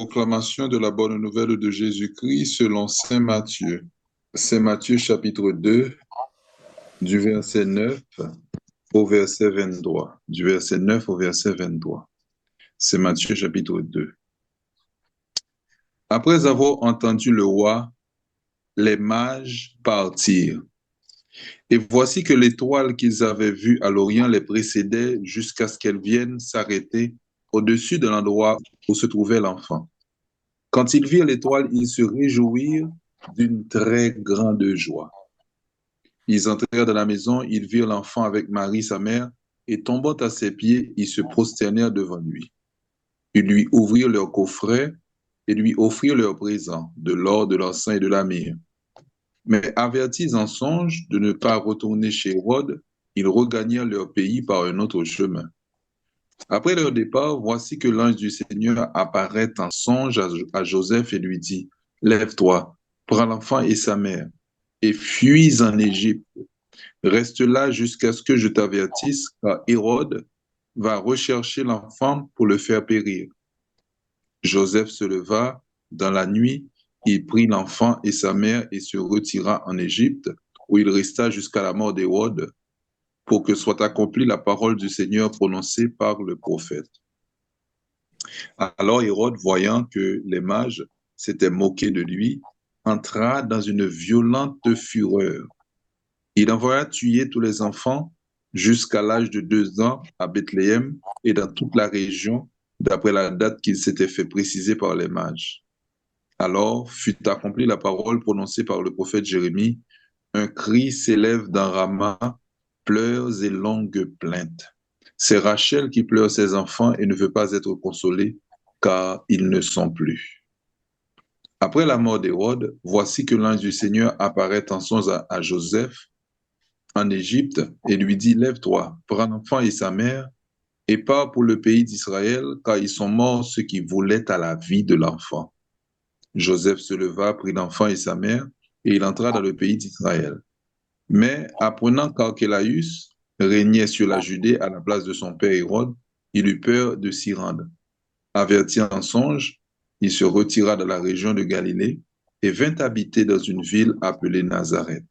Proclamation de la bonne nouvelle de Jésus-Christ selon Saint Matthieu. Saint Matthieu chapitre 2, du verset 9 au verset 23. Du verset 9 au verset 23. Saint Matthieu chapitre 2. Après avoir entendu le roi, les mages partirent. Et voici que l'étoile qu'ils avaient vue à l'Orient les précédait jusqu'à ce qu'elle vienne s'arrêter au-dessus de l'endroit où se trouvait l'enfant. Quand ils virent l'étoile, ils se réjouirent d'une très grande joie. Ils entrèrent dans la maison, ils virent l'enfant avec Marie, sa mère, et tombant à ses pieds, ils se prosternèrent devant lui. Ils lui ouvrirent leur coffret et lui offrirent leurs présents, de l'or, de l'encens et de la myrrhe. Mais avertis en songe de ne pas retourner chez Hérode, ils regagnèrent leur pays par un autre chemin. Après leur départ, voici que l'ange du Seigneur apparaît en songe à Joseph et lui dit, « Lève-toi, prends l'enfant et sa mère, et fuis en Égypte. Reste là jusqu'à ce que je t'avertisse, car Hérode va rechercher l'enfant pour le faire périr. » Joseph se leva dans la nuit, il prit l'enfant et sa mère et se retira en Égypte, où il resta jusqu'à la mort d'Hérode, pour que soit accomplie la parole du Seigneur prononcée par le prophète. Alors Hérode, voyant que les mages s'étaient moqués de lui, entra dans une violente fureur. Il envoya tuer tous les enfants jusqu'à l'âge de 2 ans à Bethléem et dans toute la région, d'après la date qu'il s'était fait préciser par les mages. Alors fut accomplie la parole prononcée par le prophète Jérémie, un cri s'élève dans Rama, pleurs et longues plaintes. C'est Rachel qui pleure ses enfants et ne veut pas être consolée, car ils ne sont plus. Après la mort d'Hérode, voici que l'ange du Seigneur apparaît en songe à Joseph en Égypte et lui dit, « Lève-toi, prends l'enfant et sa mère, et pars pour le pays d'Israël, car ils sont morts ceux qui voulaient à la vie de l'enfant. » Joseph se leva, prit l'enfant et sa mère, et il entra dans le pays d'Israël. Mais apprenant qu'Archélaüs régnait sur la Judée à la place de son père Hérode, il eut peur de s'y rendre. Averti en songe, il se retira dans la région de Galilée et vint habiter dans une ville appelée Nazareth,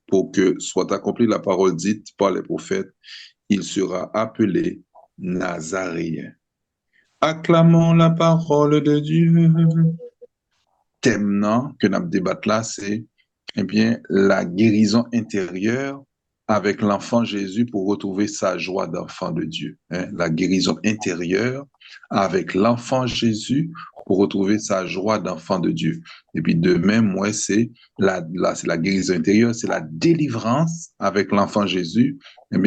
pour que soit accomplie la parole dite par les prophètes, il sera appelé Nazaréen. Acclamons la parole de Dieu. Thème que nous débattons là, c'est la guérison intérieure avec l'enfant Jésus pour retrouver sa joie d'enfant de Dieu. La guérison intérieure avec l'enfant Jésus pour retrouver sa joie d'enfant de Dieu. Et puis demain, moi, c'est la guérison intérieure, c'est la délivrance avec l'enfant Jésus,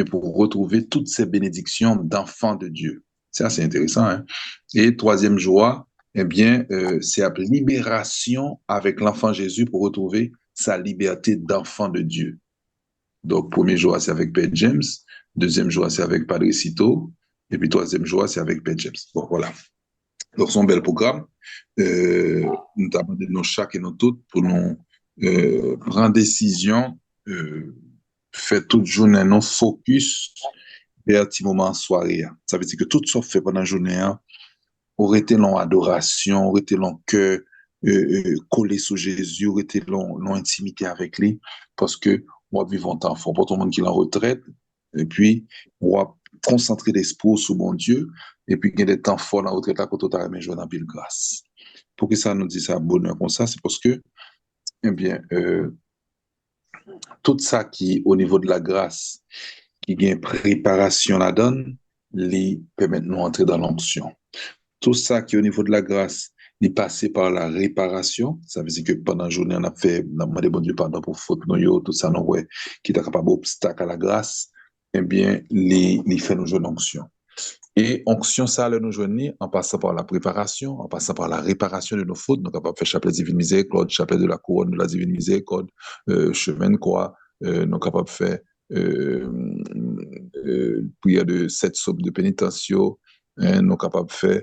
pour retrouver toutes ces bénédictions d'enfant de Dieu. C'est assez intéressant. Hein? Et troisième joie, c'est la libération avec l'enfant Jésus pour retrouver sa liberté d'enfant de Dieu. Donc, premier jour, c'est avec Père James. Deuxième jour, c'est avec Padre Cito. Et puis, troisième jour, c'est avec Père James. Bon, voilà. Donc, c'est un bel programme. Nous avons de nos chaque et nos toutes pour nous prendre décision, faire toute journée, non focus vers un petit moment en soirée. Ça veut dire que tout ça fait pendant la journée, aurait été l'en adoration, aurait été l'en cœur collé sous Jésus, aurait été l'en intimité avec lui, parce que moi, vivant en temps fort, pour tout le monde qui est en retraite, et puis, on va concentrer l'esprit sur mon Dieu, et puis, il y a des temps forts dans la retraite, là, quand on a remis joie dans la grâce. Pour que ça nous dise ça bonheur comme ça, c'est parce que, tout ça qui, au niveau de la grâce, qui gagne préparation la donne, les permet de nous entrer dans l'onction. Tout ça qui est au niveau de la grâce, est passé par la réparation. Ça veut dire que pendant la journée, on a demandé bon Dieu pardon pour faute, tout ça, nous, ouais, qui est capable d'obstacle à la grâce, les fait nous jouer l'onction. Et onction, ça, nous joindre en passant par la préparation, en passant par la réparation de nos fautes. Nous sommes capables de faire chapelet divine miséricorde, chapelet de la couronne de la divine miséricorde, chemin de croix, nous sommes capables de faire prière de 7 soupes de pénitentio, nous sommes capables de faire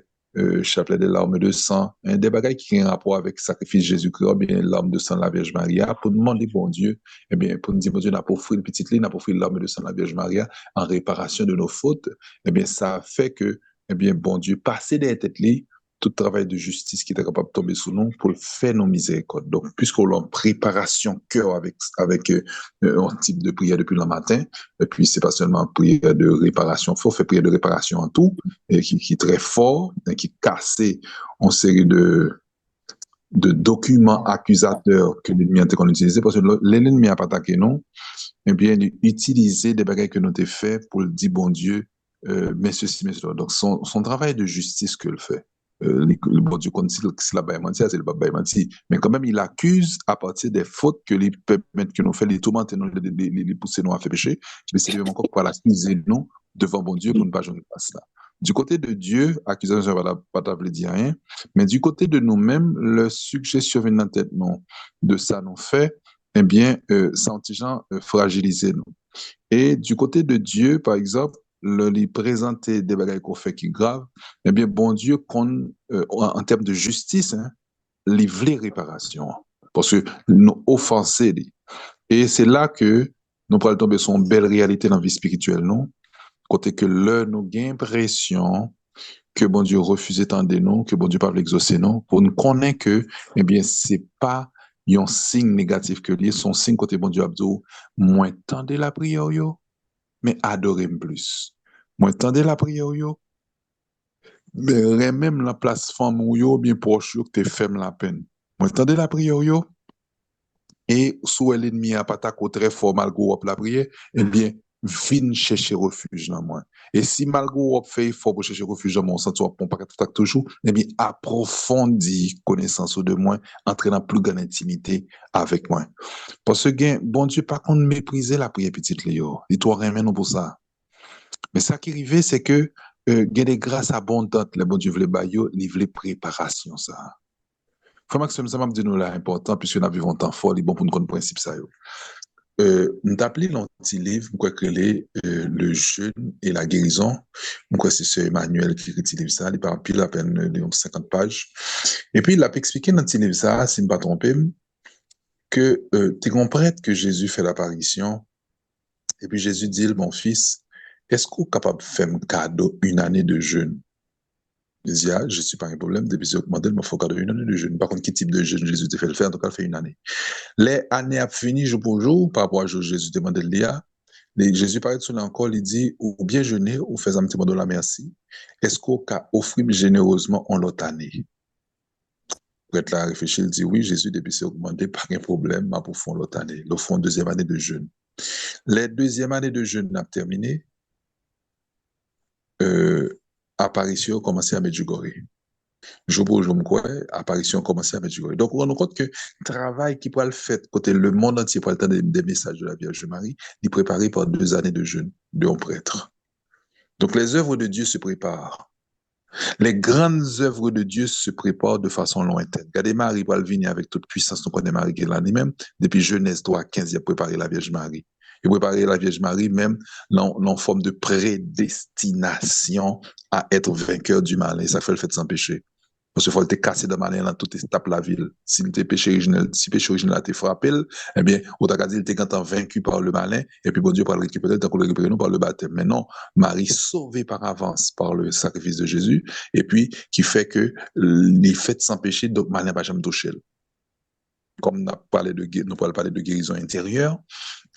chapelet des larmes de sang, des bagages qui ont un rapport avec le sacrifice de Jésus-Christ, bien larmes de sang de la Vierge Maria, pour demander bon Dieu, pour nous dire bon Dieu, n'a pas offert une petite ligne, n'a pas offert l'arme de sang de la Vierge Maria en réparation de nos fautes, ça fait que, bon Dieu, passer des têtes tout travail de justice qui était capable de tomber sous nous pour le faire nos miséricordes. Donc, puisqu'on a en préparation cœur avec un type de prière depuis le matin, et puis c'est pas seulement prière de réparation, il faut faire prière de réparation en tout, et qui est très fort, et qui casse une série de documents accusateurs que l'ennemi a utilisé, parce que l'ennemi a pas attaqué nous, eh bien, utiliser des bagages que nous avons fait pour le dire, bon Dieu, mais ceci, mais cela. Donc, son travail de justice que le fait. Le bon Dieu, quand il la baille menti, c'est le baille menti. Mais quand même, il accuse à partir des fautes que les permettent que nous fait, les tourmenter, nous, les pousser nous à faire péché. Mais c'est même encore pour l'accuser nous devant bon Dieu pour ne pas jouer pas cela. Du côté de Dieu, accusation ne va pas t'appeler dire rien. Mais du côté de nous-mêmes, le suggestion vient dans la tête, non, de ça, nous fait, eh bien, sentiment fragilisé nous. Et du côté de Dieu, par exemple, lui présenter des bagages qu'on fait qui grave, eh bien, bon Dieu, en termes de justice, hein, livrer réparation. Parce que nous offenser. Et c'est là que nous pourrons tomber sur une belle réalité dans la vie spirituelle, non? Côté que là, nous avons l'impression que bon Dieu refuse de nous, que bon Dieu pas l'exaucer nous, pour nous connaître que, eh bien, c'est pas un signe négatif que lié, son signe côté bon Dieu abdou, moins tendez la prière yo, mais adorez plus. Moins tendez la prière yo, mais même la place femme ou yo, bien proche yo, que te femme la peine. Moins tendez la prière yo, et sous l'ennemi a pas très fort malgré la prière, eh bien, vin chercher refuge dans moi. Et si malgré fait fort pour chercher refuge dans moi, sens on pas tout toujours, eh bien, approfondis connaissance de moi, entrer dans plus grande intimité avec moi. Parce que, bon Dieu, par contre, mépriser la prière petite Léo. Il doit rien pour ça. Mais ça qui arrive, c'est que, il y a des grâces abondantes, le bon Dieu voulait bailler, il voulait préparation, ça. Faut Maxime, ça m'a dit nous là important, puisque nous vivons un temps fort, il est bon pour nous connaître le principe ça. Nous appelé l'anti-livre, quoi que le jeûne et la guérison. Quoi c'est ce Emmanuel qui écrit livre ça, il parle pile à peine de 50 pages. Et puis il a expliqué dans ce livre ça, si je ne me pas trompé, que tu comprends que Jésus fait l'apparition. Et puis Jésus dit, mon fils, est-ce qu'on est capable de faire un cadeau une année de jeûne? Il dit, ah, je suis pas un problème, depuis j'ai augmenté, il me faut cadeau une année de jeûne. Par contre, quel type de jeûne Jésus te fait le faire? En tout cas, il fait une année. Les années a fini jour pour jour, par rapport à Jésus demandait de l'IA. Jésus paraît sur encore, il dit, ou bien jeûner, ou faire un petit peu de la merci. Est-ce qu'on peut offrir généreusement en l'autre année? Pour être là à réfléchir, il dit, oui, Jésus, depuis c'est augmenté, pas de problème, ma pour fond l'autre année. Le fond deuxième année de jeûne. Les deuxième année de jeûne n'a terminé, apparition commençait à Medjugorje. Jour pour jour, apparition commençait à Medjugorje. Donc, on rend compte que le travail qui peut le faire côté le monde entier pour le des messages de la Vierge Marie, il est préparé par 2 années de jeûne d'un prêtre. Donc, les œuvres de Dieu se préparent. Les grandes œuvres de Dieu se préparent de façon lointaine. Regardez Marie pour venir avec toute puissance, nous connaissons Marie qui est là même. Depuis Genèse 3 à 15, il a préparé la Vierge Marie. Il a préparé la Vierge Marie même en forme de prédestination à être vainqueur du mal. Et ça fait le fait sans péché. Parce qu'il faut te casser de malin dans toute étape de la ville. Si le péché originel, si péché originel a été frappé, eh bien, on t'a dit, il était quand vaincu par le malin, et puis bon Dieu va le récupérer, tant qu'on le récupère nous par le baptême. Mais non, Marie sauvée par avance par le sacrifice de Jésus, et puis, qui fait que les faits sans péché, donc malin va jamais toucher. Comme nous parlé de guérison intérieure,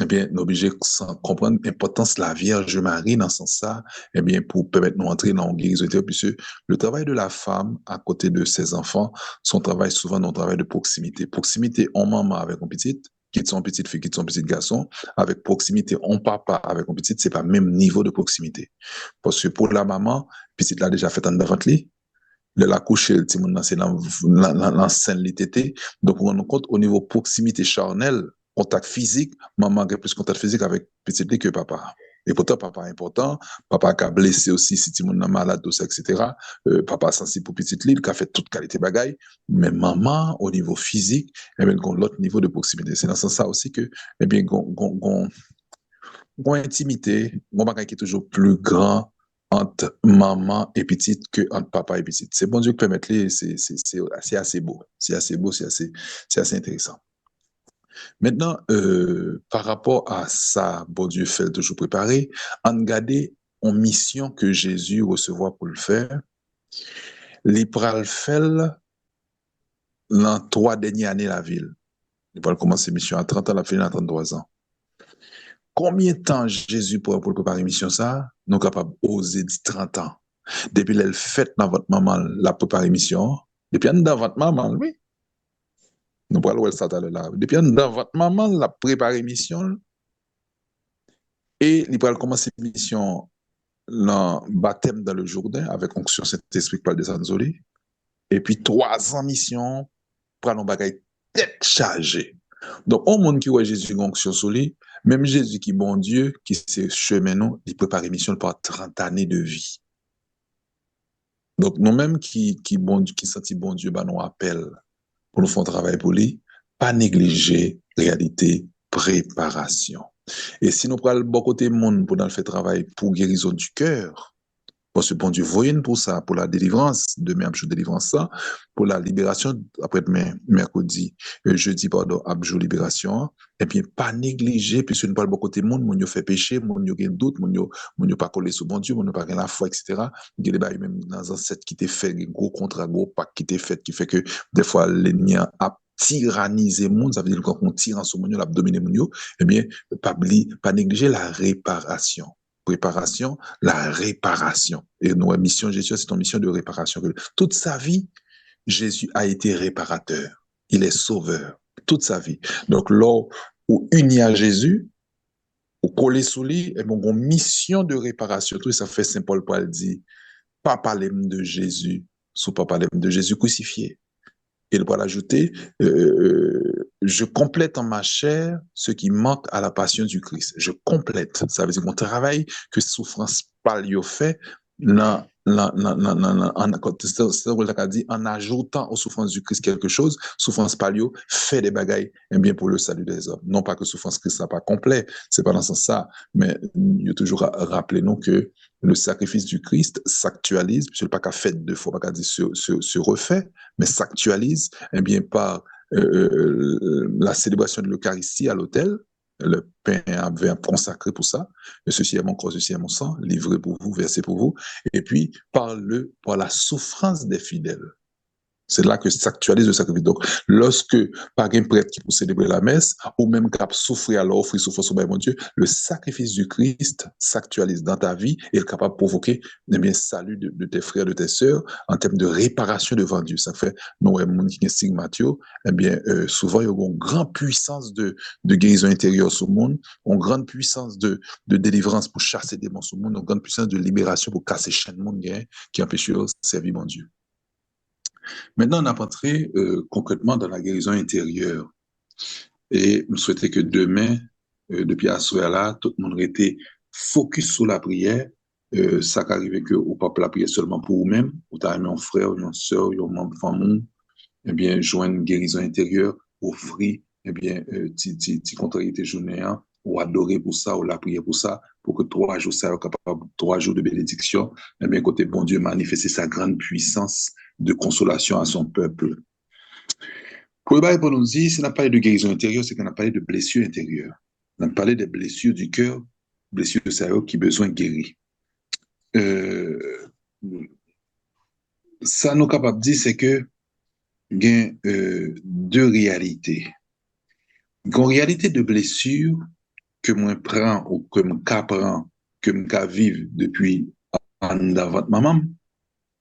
eh bien, nous obligés de comprendre l'importance de la Vierge Marie dans ce sens-là, eh bien, pour permettre de nous entrer dans la guérison intérieure, puisque le travail de la femme à côté de ses enfants, son travail souvent un travail de proximité. Proximité en maman avec une petite, qui sont petite fille, qui sont petit garçon, avec proximité en papa avec une petite, c'est pas le même niveau de proximité. Parce que pour la maman, petite l'a déjà fait en devant lui, de la couche, c'est l'enceinte l'été. Donc, on rend compte au niveau proximité charnelle, contact physique, maman a plus contact physique avec petite que papa. Et pourtant, papa est important, papa qui a blessé aussi si tu es malade, tout ça, etc. Papa sensible pour petite lit, qui a fait toute qualité bagaille. Mais maman, au niveau physique, eh bien, l'autre niveau de proximité. C'est dans ce sens aussi que, eh bien, intimité, mon bagage qui est toujours plus grand entre maman et petite que entre papa et petite. C'est bon Dieu qui permet les, c'est assez beau. C'est assez beau, c'est assez intéressant. Maintenant, par rapport à ça, bon Dieu fait toujours préparer, en garder en mission que Jésus recevra pour le faire. li pral fel dans 3 dernières années la ville. Il va commencer mission à 30 ans, la fin à 33 ans. Combien de temps Jésus pour préparer mission ça? Nous capables d'oser dire 30 ans. Depuis le fait dans votre maman la préparer mission, depuis dans votre maman, oui. Nous parlons de ça là. Depuis dans votre maman la préparer mission et il va commencer mission dans baptême dans le Jourdain avec onction Saint-Esprit par des Anzoli. Et puis 3 ans mission pour un bagage tête chargée. Donc, au monde qui voit Jésus onction sur lui, même Jésus qui est bon Dieu, qui c'est chemin nous, il prépare mission par 30 années de vie. Donc, nous-mêmes qui sentit bon Dieu, bah, nous appel pour nous faire travail pour lui, pas négliger réalité, préparation. Et si nous prenons le bon côté monde pour nous faire travail pour guérison du cœur, parce que bon Dieu voyait pour ça, pour la délivrance, demain jour délivrance ça, pour la libération, après demain, mercredi, jeudi, pardon, jour libération, et bien pas négliger, puisque nous parlons beaucoup côté monde, mon yo fait péché, mon yo gain doute, mon yo pas collé sur bon Dieu, mon yo pas gain la foi, etc. Il y a des bails même dans un ancêtres qui t'est fait, gros contrat, gros pacte qui t'est fait, qui fait que des fois l'ennemi a tyrannisé monde, ça veut dire qu'on tire en ce monde, l'a dominé monde, eh bien, pas négliger la réparation. Préparation, la réparation. Et notre mission, Jésus, c'est une mission de réparation. Toute sa vie, Jésus a été réparateur. Il est sauveur. Toute sa vie. Donc, là où uni à Jésus, ou collé sous lui, et bon, une mission de réparation. Tout ça fait Saint Paul pour dire, pas parler de Jésus, sous pas parler de Jésus crucifié. Il va l'ajouter, je complète en ma chair ce qui manque à la passion du Christ. Je complète. Ça veut dire qu'on travaille que souffrance palio fait, en ajoutant aux souffrances du Christ quelque chose, souffrance palio fait des bagailles, et bien pour le salut des hommes. Non pas que souffrance Christ n'est pas complet, c'est pas dans ce sens ça, mais il y a toujours rappeler nous que le sacrifice du Christ s'actualise, puisque le pas qu'à fait deux fois, pas qu'à dire se refait, mais s'actualise, eh bien, par la célébration de l'Eucharistie à l'autel, le pain avait consacré pour ça, et ceci est mon corps, ceci est mon sang, livré pour vous, versé pour vous, et puis par la souffrance des fidèles. C'est là que s'actualise le sacrifice. Donc, lorsque, par un prêtre qui peut célébrer la messe, ou même cap souffrir alors, offrir souffrance au mon Dieu, le sacrifice du Christ s'actualise dans ta vie et est capable de provoquer, eh bien, salut de tes frères, de tes sœurs, en termes de réparation devant Dieu. Ça fait, nous, mon stigmatio, eh bien, souvent, il y a une grande puissance de guérison intérieure sur le monde, une grande puissance de délivrance pour chasser des démons sur le monde, une grande puissance de libération pour casser chaîne monde qui empêche de servir mon Dieu. Maintenant, on a entré concrètement dans la guérison intérieure. Et je souhaitais que demain, depuis à ce là, tout le monde était focus sur la prière. Ça qu'arrive que ou pas la prière seulement pour vous-même, ou t'as un frère, une soeur, un membre de famille, eh bien, joindre une guérison intérieure, offrir, eh bien, ti contrariété journée, ou adorer pour ça, ou la prière pour ça, pour que 3 jours, ça soit capable, 3 jours de bénédiction, eh bien, côté bon Dieu manifester sa grande puissance de consolation à son peuple. Pour le bail, pour nous dire, si on a parlé de guérison intérieure, c'est qu'on a parlé de blessures intérieures. On a parlé des blessures du cœur, blessures de cerveau qui ont besoin de guérir. Ça nous capable de dire, c'est que il y a deux réalités. Une réalité de blessure que moi prends ou que moi prends, que moi vivre depuis en avant de maman,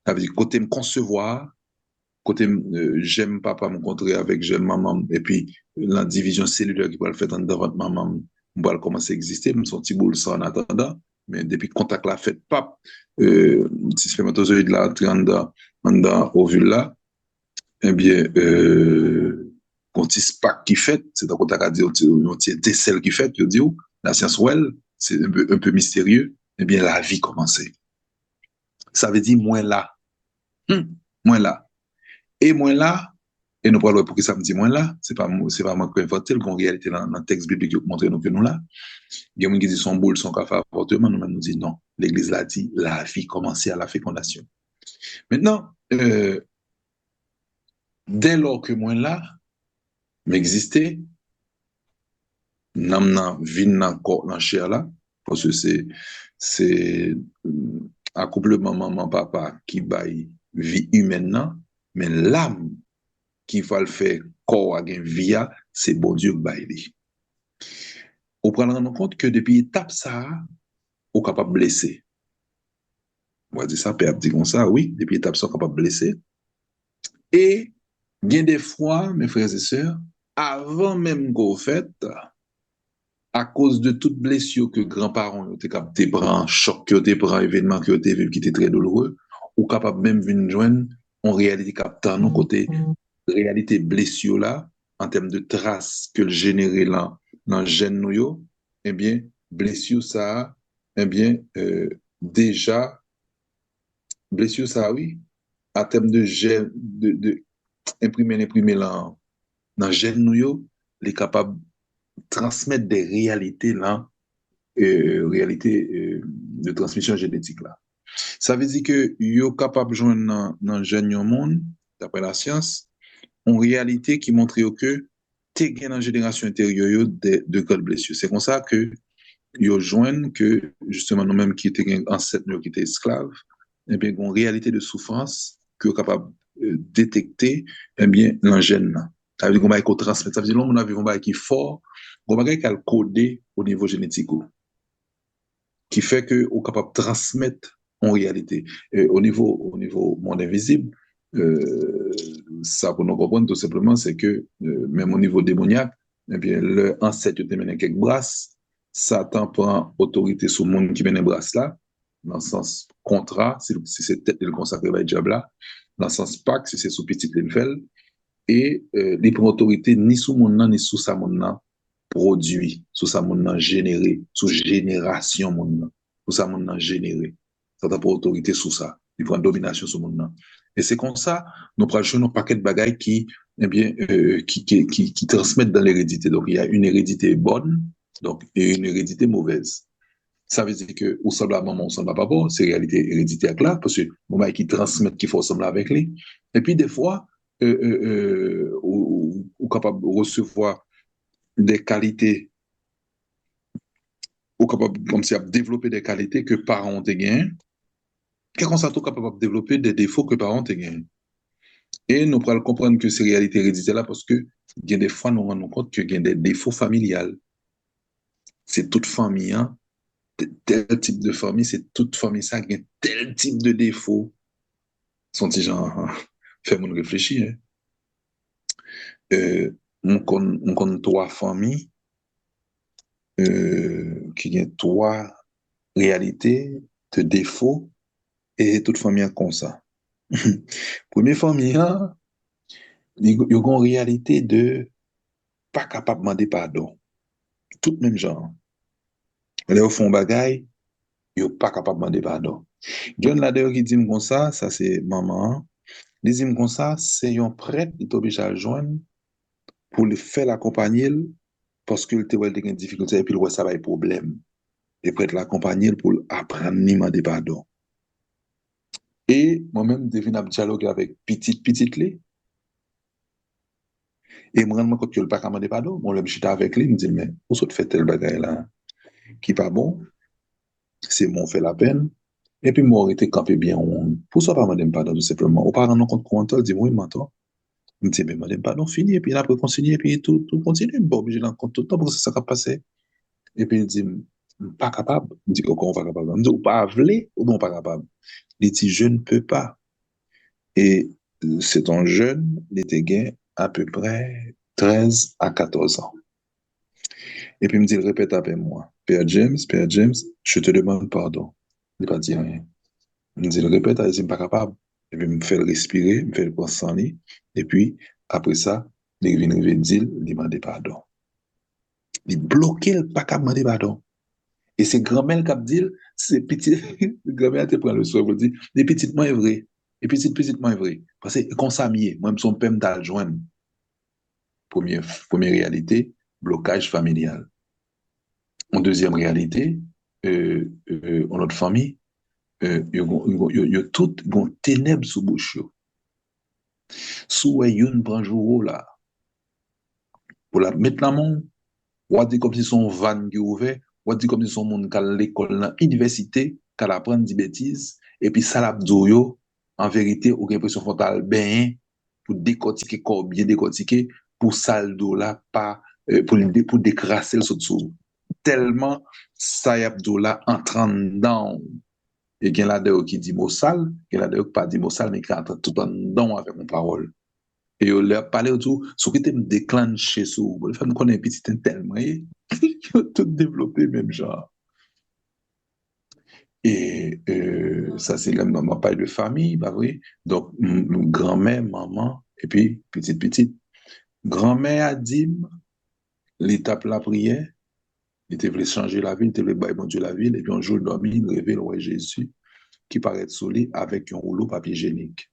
ça veut dire côté me concevoir, côté j'aime papa me rencontrer avec j'aime maman, et puis la division cellulaire qui va le faire en avant de maman, on va commencer à exister, me son petit boule ça en attendant, mais depuis contact la fait pape, si spermatozoïde là, en dans ovule là, eh bien, quand il SPAC qui fait, c'est donc on a dit, on dit, celle qui fait, tu dis, la science well, c'est un peu mystérieux, eh bien, la vie commençait. Ça veut dire moins là. Moins là. Et moins là, et nous parlons pour que ça me dit moins là, c'est pas moi qui ai inventé, en réalité, dans le texte biblique qui montre nous que nous là, il y a des gens qui disent son boule, son café avortement, nous dit non. L'église l'a dit, la vie commençait à la fécondation. Maintenant, dès lors que moins là, m'exister, namna vin nan corps nan chair là, parce que c'est accouplement maman papa qui baille vie humaine, nan, mais l'âme qui va le faire corps à gen via, c'est bon Dieu qui baille li. Ou prendre en compte que depuis étape ça, ou capable de blesser. On va dire ça, Père dit comme ça, oui, depuis étape ça, capable de blesser. Et bien des fois, mes frères et sœurs, avant même qu'on fait, à cause de toute blessure que grands-parents ont été capables de prendre, choc que ont pris, événement que ont vécu qui était très douloureux, ou capable même de joindre en réalité captant nos côtés réalité blessure là en termes de traces que le généré là dans le gène nous eh bien blessure ça eh bien déjà blessure ça oui en termes de gène de imprimer là dans le gène nous les capable transmettre des réalités là réalité de transmission génétique là. Ça veut dire que yo capable de joindre dans le gène monde d'après la science en réalité qui montre que tu gagné dans la génération intérieure de grandes blessures. C'est comme ça que yo joignent que justement nous-mêmes qui étaient ancêtres qui étaient esclaves, eh bien, une réalité de souffrance que capable de détecter eh bien l'engène. Ça veut dire qu'on va transmettre. Ça veut dire que l'on a vu un bagage qui est fort, on va le coder au niveau génétique qui fait que on est capable de transmettre en réalité. Au niveau monde invisible, euh, ça pour nous comprendre tout simplement, c'est que même au niveau démoniaque, eh bien, le ancêtre te mène quelques brasses, Satan prend autorité sur le monde qui mène les brasses là, dans le sens contrat, si c'est tête le consacré par le diable là, dans le sens pacte, si c'est sous petit l'enfel, et il prend autorité ni sous mon nom, ni sous sa mon nom, produit, sous sa moun nan généré, sous génération moun nan, sous sa moun nan généré. Ça n'a pas autorité sous ça. Il prend domination sur moun nan. Et c'est comme ça, nous prenons un paquet de bagailles qui, eh bien, qui transmettent dans l'hérédité. Donc, il y a une hérédité bonne, donc, et une hérédité mauvaise. Ça veut dire que, ou semble à maman, ou semble à papa, c'est réalité héréditaire là, parce que, mon qui transmettent qu'il faut ressembler avec lui. Et puis, des fois, ou capable de recevoir des qualités ou capable comme si à développer des qualités que parents ont gagné et qu'on s'est capable de développer des défauts que parents ont gagné et nous pourrons comprendre que ces réalités héréditaires là parce que il y a des fois nous rendons compte qu'il y a des défauts familiales c'est toute famille hein, tel type de famille c'est toute famille ça qui a tel type de défaut sont ces gens fait mon réfléchir hein. On compte trois familles qui ont trois réalités de défauts et toute famille comme ça. Première famille, il y a une réalité de pas capable de demander pardon. Tout même genre. Là, au fond, bagaille, il n'est pas capable de demander pardon. John Lader qui dit comme ça c'est maman. Il dit comme ça, c'est un prêtre qui est obligé à joindre pour le faire l'accompagner parce qu'il a des difficultés et puis il ça va être problème. Et prêtre l'accompagner pour apprendre à demander pardon. Et moi-même, je devine un dialogue avec petite les. Et me rends compte que le pas demander pardon. Mon je suis avec lui, il me dit, mais pour ça, tu fais tel bagage là, qui pas bon, c'est mon fait la peine. Et puis, moi, été campé bien. Pour ça, pas demander pardon, tout simplement. Au pas rendre compte qu'on il dit, oui, maintenant. Il me dit, mais demander pardon, fini. Et puis, après, continuer, et puis tout continue. Bon, obligé d'en compte tout le temps pour que ça va passer. Et puis, il dit, pas capable. Il me dit, comment on va capable? Il me dit, ou pas avlé, ou non, pas capable. Il dit, je ne peux pas. Et c'est un jeune, il était gain à peu près 13 à 14 ans. Et puis il me dit, il répète après moi, Père James, je te demande pardon. Il n'a pas dit rien. Il me dit, il répète, il dit, pas capable. Et puis il me fait respirer, il me fait le prendre sans lit. Et puis, après ça, il vient dire, il demande pardon. Il bloque, il pas capable de demander pardon. Et c'est grand-mère qui dit, c'est petit, grand-mère te prend le soir, il dit, les petites moins vrai. Et petite moins vrai. Parce que, comme ça, moi, son père m'a joindre. Première réalité, blocage familial. En deuxième réalité, en notre famille, il y a tout bon ténèbres sous bouche. Sous une prend jour là, pour la mettre la main, ou dit comme si son van qui ouvert, ou dit comme si son monde à l'école, à l'université, qu'à apprendre des bêtises, et puis ça l'a yo, en vérité, ou l'impression frontale bien, pour décortiquer, corps bien décortiquer, pour saldo là, pas, pour décrasser le sous tellement ça y a là entrant dans et qu'il y a là qui dit mot sale, il y a là qui pas dit mot sale, mais qui entre tout en dedans avec mon parole. Et on leur parlé autour, ce qui était déclenché sous, le fait qu'on ait petit tellement, tout développé même genre. Et ça, c'est le moment pas de famille, bah oui. Donc, grand-mère, maman, et puis petite. Grand-mère a dit, l'étape la prière, il était voulu changer la ville, il était voulu bailler bon Dieu la ville, et puis un jour, il dormit, il rêvait le roi Jésus qui paraît sous lui avec un rouleau papier hygiénique.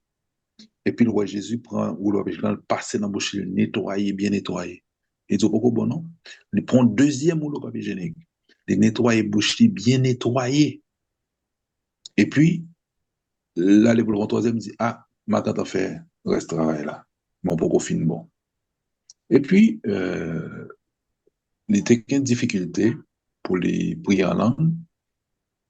Et puis le roi Jésus prend un rouleau papier hygiénique, le passe dans la bouche, il nettoie, bien nettoyé. Il dit, pourquoi bon non? Il prend un deuxième rouleau papier hygiénique, il nettoie la bouche, bien nettoyé. Et puis, là, le troisième dit, ah, ma tante a fait, reste travail là. Mon pourquoi fin bon. Et puis, il était qu'une difficulté pour les prier en langue.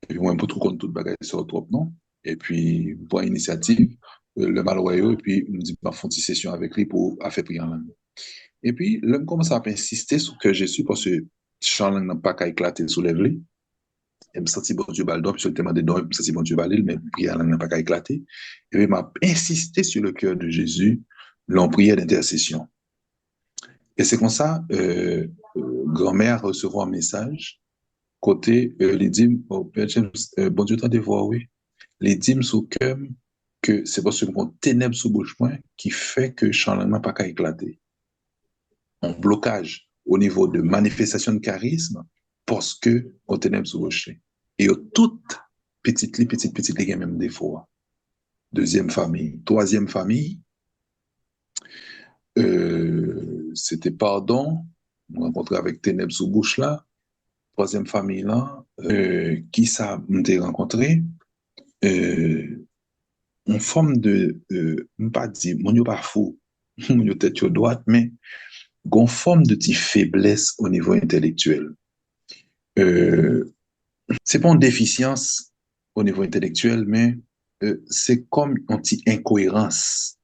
Et puis, moi, pour tout compte, tout bagage sur trop, non? Et puis, pour initiative, le malroyeux, et puis, il me dit, bah, font une session avec lui pour faire prier en langue. Et puis, l'homme commence à insister sur que Jésus, parce que chant langue n'a pas qu'à éclater sous les vlés. Et me sentit bon Dieu baldon, puis sur le thème des dons, je me sentis bon Dieu balil, mais prier en langue n'a pas qu'à éclater. Et puis, il m'a insisté sur le cœur de Jésus, l'on prière d'intercession. Et c'est comme ça, grand-mère recevra un message, côté, les dîmes, oh, Père James, bon Dieu, t'as des voix, oui. Les dîmes sous cœur, que c'est parce qu'on ténèbres sous bouche point qui fait que chant n'a pas qu'à éclater. Un blocage au niveau de manifestation de charisme parce que on ténèbres sous bouche. Et toute petite, il y a même des fois. Deuxième famille. Troisième famille, c'était pardon, on rencontré avec ténèbres sous bouche là. Troisième famille là, qui ça m'était rencontré, en forme de, pas dire, mon yo pas fou, mon yo tête yo droite, mais gon forme de petite faiblesse au niveau intellectuel. Euh, c'est pas une déficience au niveau intellectuel, mais c'est comme une petite incohérence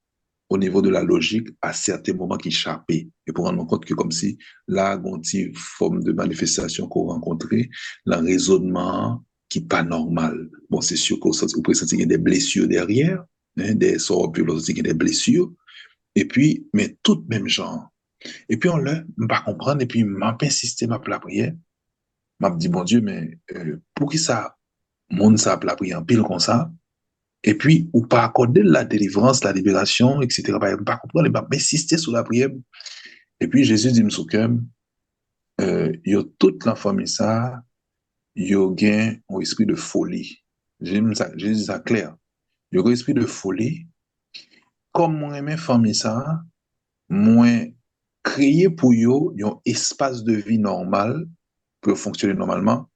au niveau de la logique à certains moments qui échappaient. Et pour rendre compte que comme si là, une forme de manifestation qu'on rencontrait, le raisonnement qui n'est pas normal. Bon, c'est sûr qu'on peut sentir qu'il y a des blessures derrière, hein, des sorts, puis qu'il y a des blessures, et puis, mais tout même genre. Et puis on l'a, pas comprendre, et puis m'a pas insisté, m'a la prière, m'a dit, bon Dieu, mais pour qui ça, monde ça la prière en pile comme ça, et puis, ou pas accorder la délivrance, la libération, etc. Pas comprendre, il va insister sur la prière. Et puis, Jésus dit, m'soukem, il y a toute la famille ça, il y a un esprit de folie. Jésus dit ça clair. Il y a un esprit de folie. Comme moi, aimé famille ça, moi, créer pour eux un espace de vie normal, pour fonctionner normalement,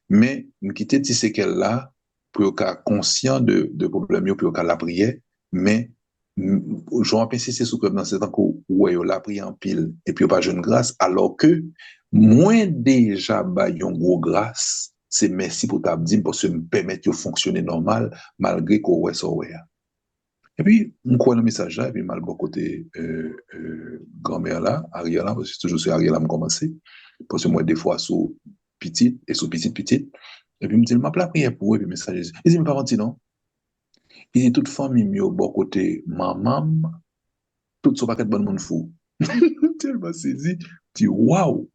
mais nous quitter dit c'est qu'elle là, pour être conscient de problème, pour la prière, mais je vais insister sur que dans ce temps où il la prière en pile et puis pas jeune grâce, alors que moins déjà bah une gros grâce, c'est merci pour ta dit pour se me permettre de fonctionner normal malgré qu'on ouais ça ouais. Et puis on croit le message là et puis mal bon côté grand-mère là, Ariel là, parce que toujours c'est Ariel là me commencer parce que moi des fois sous petite et sous petite et puis me dit m'a la prière pour eux puis message il dit me pas menti non. Il dit toute famille mieux au bon côté maman tout ce paquet de bon monde fou. Tellement saisi, dit waouh!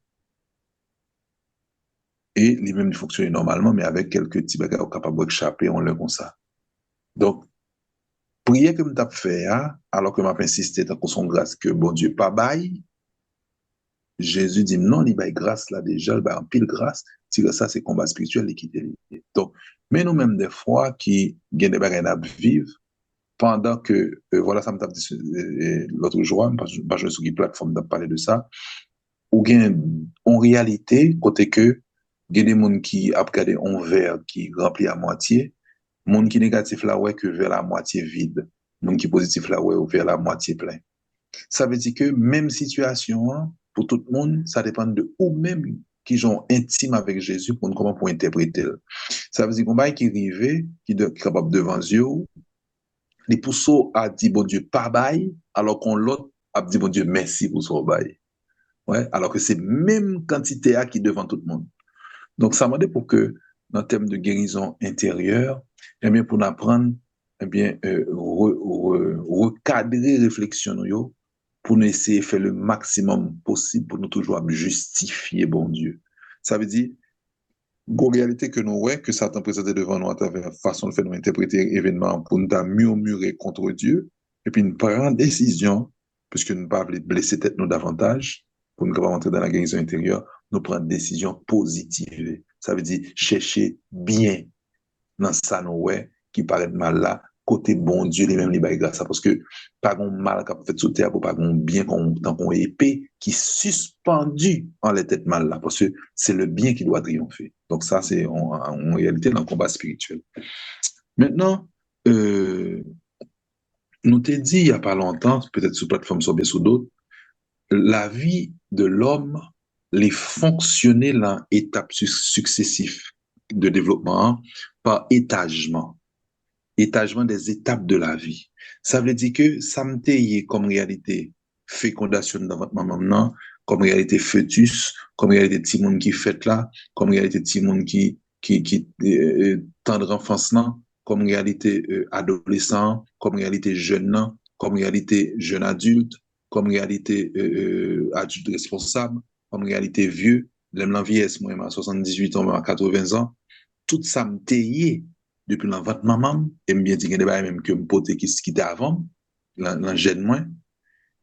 Et lui-même, il fonctionnait normalement, mais avec quelques petits bagages capables d'échapper, on le comme ça. Donc, prière que je fait, hein, alors que je insisté dans son grâce que bon Dieu pas bail, Jésus dit non, il bail grâce là déjà, il bail en pile grâce, c'est ça, c'est combat spirituel qui est. Donc, mais nous-mêmes, des fois, qui gagnent des bagages à vivre, pendant que, voilà, ça me tape l'autre jour, je suis sur une plateforme de parler de ça, ou bien en réalité, côté que, il y a des gens qui a regardé un verre qui rempli à moitié, monde qui négatif là ouais que vers la moitié vide, monde qui positif là ouais vers la moitié plein. Ça veut dire que même situation hein, pour tout le monde, ça dépend de ou même qui sont intimes avec Jésus pour comment pour interpréter. Ça veut dire qu'on va qui arrive qui est capable devant Dieu les pousseaux a dit, bon Dieu, pas bail, alors qu'on l'autre a dit, bon Dieu, merci pour son bail. Ouais, alors que c'est même quantité à qui devant tout le monde. Donc, ça m'a dit pour que, dans le thème de guérison intérieure, eh bien, pour apprendre, eh bien, recadrer réflexion, nous, pour nous essayer de faire le maximum possible pour nous toujours justifier, bon Dieu. Ça veut dire, une réalité que nous, ouais, que Satan présentait devant nous à travers la façon de faire nous interpréter l'événement pour nous murmurer contre Dieu, et puis nous prendre décision, puisque nous ne pas blesser tête nous davantage, pour ne pas rentrer dans la guérison intérieure, nous prendre décision positive. Ça veut dire chercher bien dans ça, nous, ouais, qui paraît mal là, côté bon Dieu, les mêmes les bails grâce, parce que pas un mal qui a fait sous terre, pas un bien tant qu'on épée qui suspendu en les têtes mal là, parce que c'est le bien qui doit triompher. Donc ça, c'est en réalité dans le combat spirituel. Maintenant, nous t'ai dit il n'y a pas longtemps, peut-être sur plateforme sur sous d'autres, la vie de l'homme, les fonctionner dans étapes successives de développement par étagement. Étagement des étapes de la vie. Ça veut dire que ça me taille comme réalité fécondation dans votre maman maintenant, comme réalité fœtus, comme réalité petit monde qui fait là, comme réalité petit monde qui tendre enfance là, comme réalité adolescent, comme réalité jeune, comme réalité jeune adulte, comme réalité adulte responsable, comme réalité vieux, l'aime la vieillesse, moi, à 78 ans, à 80 ans, tout ça me taillé depuis l'enfant maman, et bien dit qu'il y a même que me pote qui était avant, l'engène moins,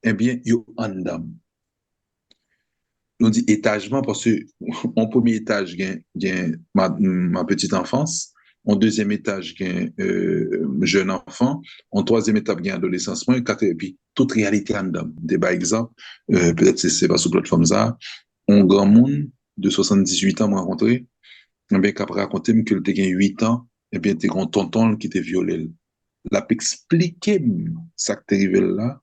eh bien, yo en dame. On dit étagement parce que en premier étage, gain ma petite enfance, en deuxième étage, gain jeune enfant, en troisième étape, gain adolescence, et puis toute réalité en dame. Des par exemple, peut-être c'est pas sur plateforme ça, un grand monde de 78 ans m'a rencontré, eh bien, qu'après raconter que tu as 8 ans, eh bien, tu as tonton qui t'a violé. La expliqué ça que t'es arrivé là.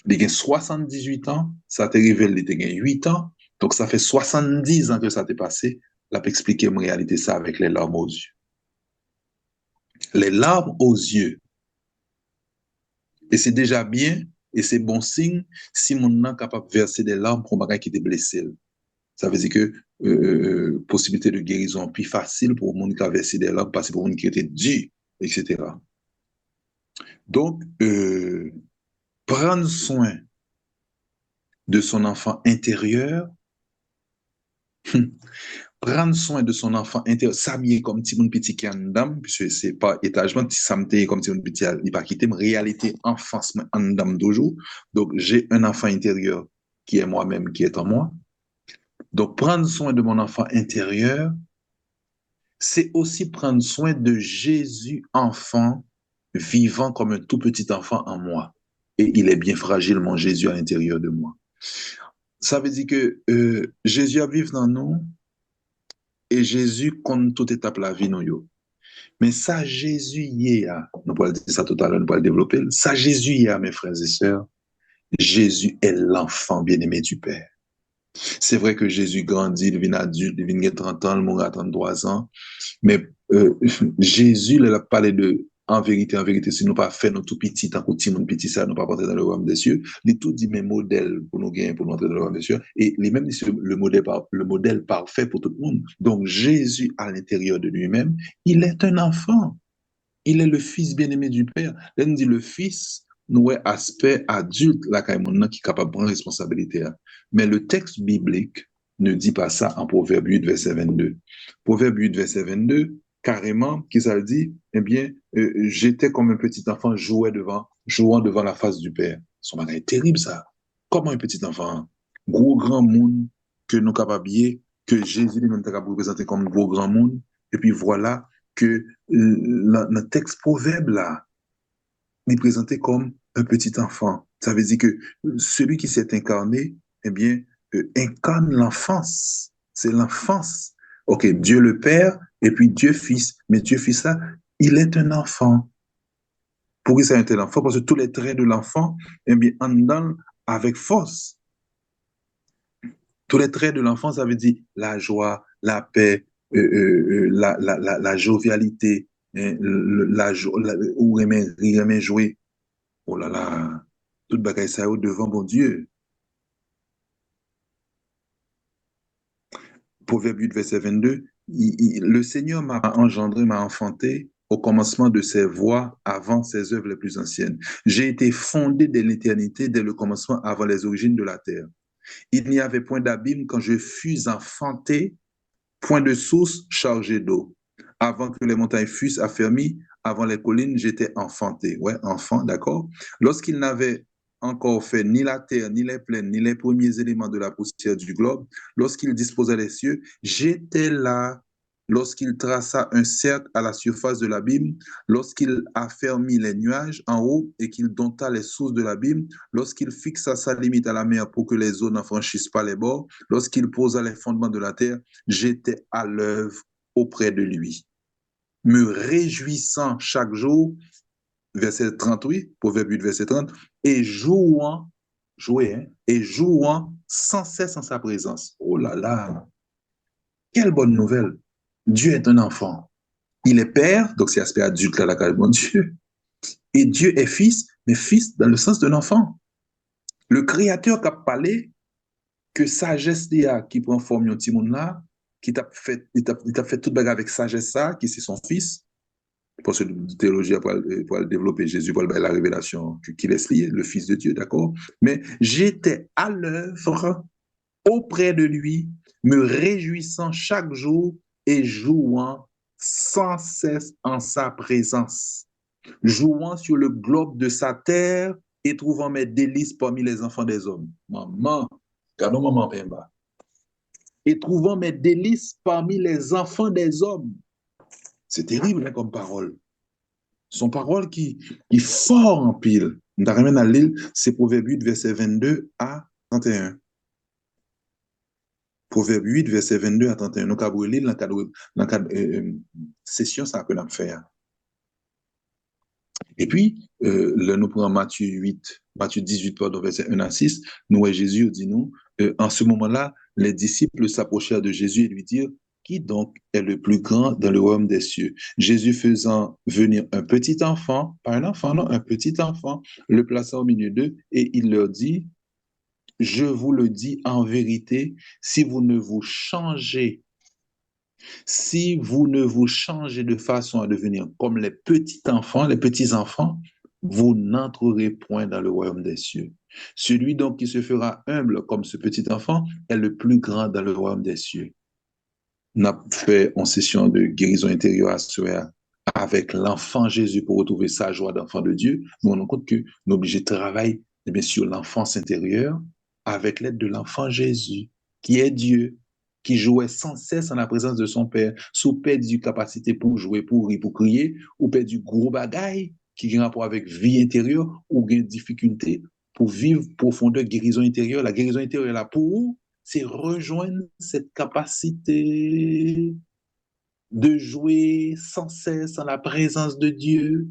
Il a 78 ans, ça t'est arrivé, il a 8 ans, donc ça fait 70 ans que ça t'est passé. La expliqué en réalité ça avec les larmes aux yeux. Les larmes aux yeux. Et c'est déjà bien, et c'est bon signe si mon nom est capable de verser des larmes pour un qui était blessé. Ça veut dire que possibilité de guérison plus facile pour le monde qui a versé des larmes, parce que pour le monde qui était dur, etc. Donc, prendre soin de son enfant intérieur, prendre soin de son enfant intérieur, s'habiller comme petit monde petit qui est en dame, puisque c'est pas étagement, s'habiller comme petit monde petit, il pas quitter, mais réalité, enfance, en dame toujours. Donc, j'ai un enfant intérieur qui est moi-même, qui est en moi. Donc, prendre soin de mon enfant intérieur, c'est aussi prendre soin de Jésus enfant, vivant comme un tout petit enfant en moi. Et il est bien fragile, mon Jésus, à l'intérieur de moi. Ça veut dire que Jésus a vécu dans nous et Jésus compte toute étape de la vie. Nous. Mais ça, Jésus y est. Nous pourrons dire ça tout à l'heure, nous pourrons le développer. Ça, Jésus y est, mes frères et sœurs. Jésus est l'enfant bien-aimé du Père. C'est vrai que Jésus grandit, il devient adulte, il devient 30 ans, il mourra à 33 ans. Mais Jésus, il a parlé de en vérité, si nous pas fait nos tout petits, tant que mon petit ça, nous pas rentrer dans le royaume des cieux, il tout dit mes modèles pour nous gagner, pour nous entrer dans le royaume des cieux, et les mêmes dit le modèle parfait pour tout le monde. Donc Jésus, à l'intérieur de lui-même, il est un enfant. Il est le fils bien-aimé du Père. Là, nous dit le fils, nous est aspect adulte, là, quand même, qui est capable de prendre responsabilité. Mais le texte biblique ne dit pas ça en Proverbe 8, verset 22. Proverbe 8, verset 22, carrément, qui ça dit, eh bien, j'étais comme un petit enfant jouant devant la face du Père. Son bagage est terrible, ça. Comment un petit enfant, gros grand monde que nous capables, que Jésus lui-même est capable de représenter comme gros grand monde, et puis voilà que le texte proverbe là, il est présenté comme un petit enfant. Ça veut dire que celui qui s'est incarné, eh bien, incarne l'enfance. C'est l'enfance. Ok, Dieu le Père et puis Dieu Fils. Mais Dieu Fils là, il est un enfant. Pourquoi ça est un enfant? Parce que tous les traits de l'enfant, eh bien, en dedans avec force. Tous les traits de l'enfant, ça veut dire la joie, la paix, la jovialité, ou remet jouer. Oh là là, toute bagaille ça devant bon Dieu. Proverbe 8, verset 22, le Seigneur m'a engendré, m'a enfanté au commencement de ses voies avant ses œuvres les plus anciennes. J'ai été fondé dès l'éternité, dès le commencement, avant les origines de la terre. Il n'y avait point d'abîme quand je fus enfanté, point de source chargée d'eau. Avant que les montagnes fussent affermies, avant les collines, j'étais enfanté. Ouais, enfant, d'accord. Lorsqu'il n'avait encore fait ni la terre, ni les plaines, ni les premiers éléments de la poussière du globe, lorsqu'il disposa les cieux, j'étais là. Lorsqu'il traça un cercle à la surface de l'abîme, lorsqu'il affermit les nuages en haut et qu'il dompta les sources de l'abîme, lorsqu'il fixa sa limite à la mer pour que les eaux n'en franchissent pas les bords, lorsqu'il posa les fondements de la terre, j'étais à l'œuvre auprès de lui, me réjouissant chaque jour, verset 38, Proverbe 8, verset 30, et jouant, jouer, hein, et jouant sans cesse en sa présence. Oh là là, quelle bonne nouvelle. Dieu est un enfant. Il est père, donc c'est aspect adulte là, la carte de mon Dieu. Et Dieu est fils, mais fils dans le sens d'un enfant. Le créateur qui a parlé, que sagesse qui prend forme de petit monde là, qui t'a fait, il t'a fait toute bagarre avec sagesse ça, qui c'est son fils. Parce que la théologie pour le développer, Jésus pour la révélation qu'il est lié, le Fils de Dieu, d'accord? Mais j'étais à l'œuvre auprès de lui, me réjouissant chaque jour et jouant sans cesse en sa présence, jouant sur le globe de sa terre et trouvant mes délices parmi les enfants des hommes. Maman, regardons maman Pemba. Et trouvant mes délices parmi les enfants des hommes. C'est terrible hein, comme parole. Son parole qui fort en pile. Nous ramène à l'île, c'est Proverbe 8, verset 22 à 31. Proverbe 8, verset 22 à 31. Nous avons l'île dans le cadre session, ça que nous faire. Et puis, là, nous prenons Matthieu 8, Matthieu 18, pardon, verset 1 à 6. Nous, voyons Jésus dit nous, en ce moment-là, les disciples s'approchèrent de Jésus et lui dirent, qui donc est le plus grand dans le royaume des cieux? Jésus faisant venir un petit enfant, pas un enfant, non, un petit enfant, le plaça au milieu d'eux et il leur dit, je vous le dis en vérité, si vous ne vous changez de façon à devenir comme les petits enfants, les petits enfants, vous n'entrerez point dans le royaume des cieux. Celui donc qui se fera humble comme ce petit enfant est le plus grand dans le royaume des cieux. On a fait en session de guérison intérieure à soi avec l'enfant Jésus pour retrouver sa joie d'enfant de Dieu. Nous on compte que nous sommes obligés de travailler bien sûr l'enfance intérieure avec l'aide de l'enfant Jésus, qui est Dieu, qui jouait sans cesse en la présence de son Père, sous perdu capacité pour jouer, pour rire, pour crier, ou perdu gros bagaille qui a rapport avec vie intérieure, ou des difficultés pour vivre profondeur guérison intérieure. La guérison intérieure est là pour vous, c'est rejoindre cette capacité de jouer sans cesse en la présence de Dieu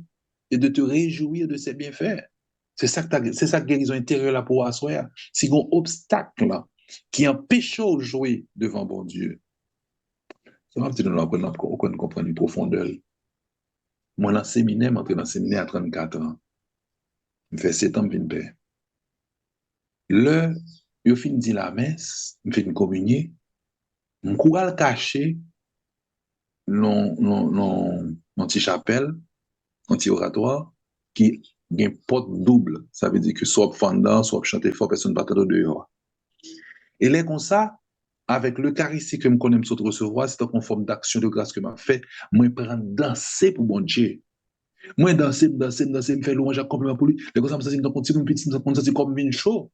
et de te réjouir de ses bienfaits. C'est ça que guérison intérieure là pour asseoir. C'est un obstacle là, qui empêche de jouer devant bon Dieu. Ça va peut-être nous comprendre une profondeur. Moi, dans le séminaire, je suis dans le séminaire à 34 ans. Je fais 7 ans de père. Là, je finis la messe, je fais une communion, je cours le cacher dans petit chapelle, un petit oratoire, qui a une porte double. Ça veut dire que soit fondant, soit chanter fort, personne ne peut dehors. Et là, comme ça, avec l'Eucharistie que je connais me recevoir, c'est une forme d'action de grâce que m'a fait. Moi, je prends danser pour bon Dieu. Moi, danser, me faire louange à compliment pour lui. Les gens me disent, c'est comme une show.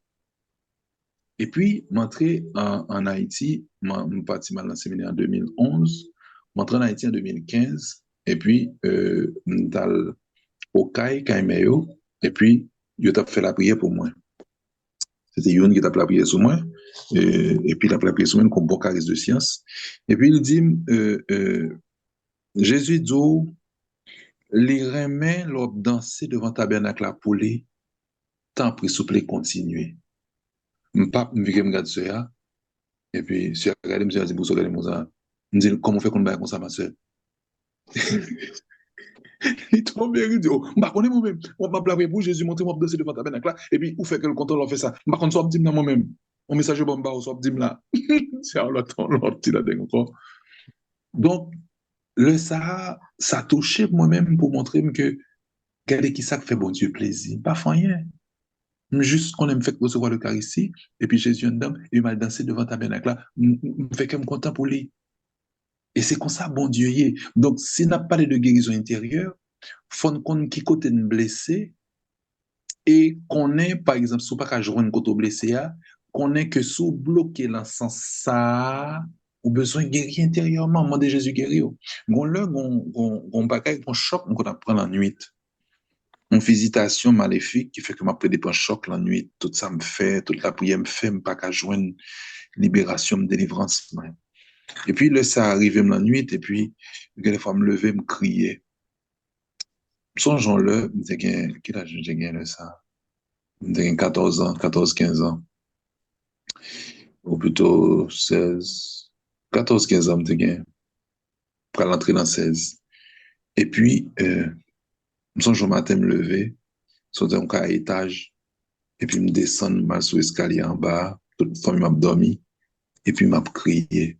Et puis, m'entrer en Haïti, je parti mal dans le séminaire en 2011, m'entrer en Haïti en 2015, et puis, m'tal au Caïméo, et puis, il a fait la prière pour moi. C'était Youn qui a fait la prière sur moi, et puis il a fait la prière sur moi comme bon charisme de science. Et puis, il dit, Jésus dit, les remet l'ordre danser devant tabernacle à poulet, tant pris souple continuer. M'pap m'vike m'gade ça, et puis, si regardez, monsieur a dit, vous regardez, moi, me dit, comment on fait qu'on va comme ça, ma soeur? On vient dire, oh, je connais moi-même. On m'a plaqué pour Jésus, monter, moi, danser devant ta tabernacle là. Et puis, où fait que le contrôle, on fait ça. Je ne sais pas moi-même. On message bon, bah, on soit dit là. C'est un l'autre, petit là, encore. Donc, le ça a touché moi-même pour montrer que, regardez qui ça fait bon Dieu plaisir. Pas rien. Juste qu'on aime fait recevoir l'Eucharistie, et puis Jésus un homme, il m'a dansé devant ta tabernacle là. Je fais comme content pour lui. Et c'est comme ça, bon Dieu y est. Donc, s'il n'a pas de guérison intérieure, faut qu'on qui côté de blessé, et qu'on est, par exemple, si pas qu'à jouer un côté blessé, qu'on est que sous bloqué dans ce sens ça, ou besoin de guérir intérieurement, moi de Jésus guérir. Gon là, gon bagaille, gon choc, on apprend la nuit. Une visitation maléfique qui fait que m'a pris des choc la nuit, tout ça me fait, toute la prière me fait, me pas qu'à joindre libération, délivrance. Et puis, là, ça arrivait la nuit, et puis, des fois, me lever, me crier. Songeons-le, me disais, quel âge j'ai gagné ça? Me disais, 14 ans, 14, 15 ans. Ou plutôt 16, 14, 15 ans, me disais, pour l'entrer dans 16. Et puis, me songe au matin, me lever, sauter un cas à étage, et puis me descendre, mal sous l'escalier en bas, toute famille m'a dormi, et puis m'a crié.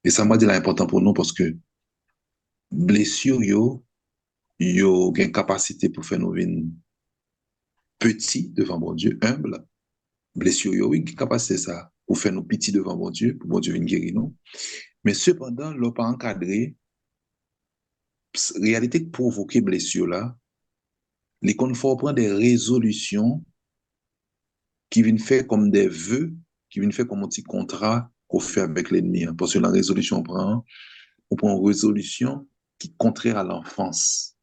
Et ça m'a dit l'important pour nous parce que blessure, yo une capacité pour faire nous venir petits devant mon Dieu, humble. Blessure, yo, oui, capacité ça, pour faire nous petits devant mon Dieu, pour mon Dieu venir guérir nous. Mais cependant, l'on pas encadré, réalité qui provoque blessure là, les qu'on faut prendre des résolutions qui viennent faire comme des vœux, qui viennent faire comme un petit contrat qu'on fait avec l'ennemi. Parce que la résolution, on prend une résolution qui est contraire à l'enfance,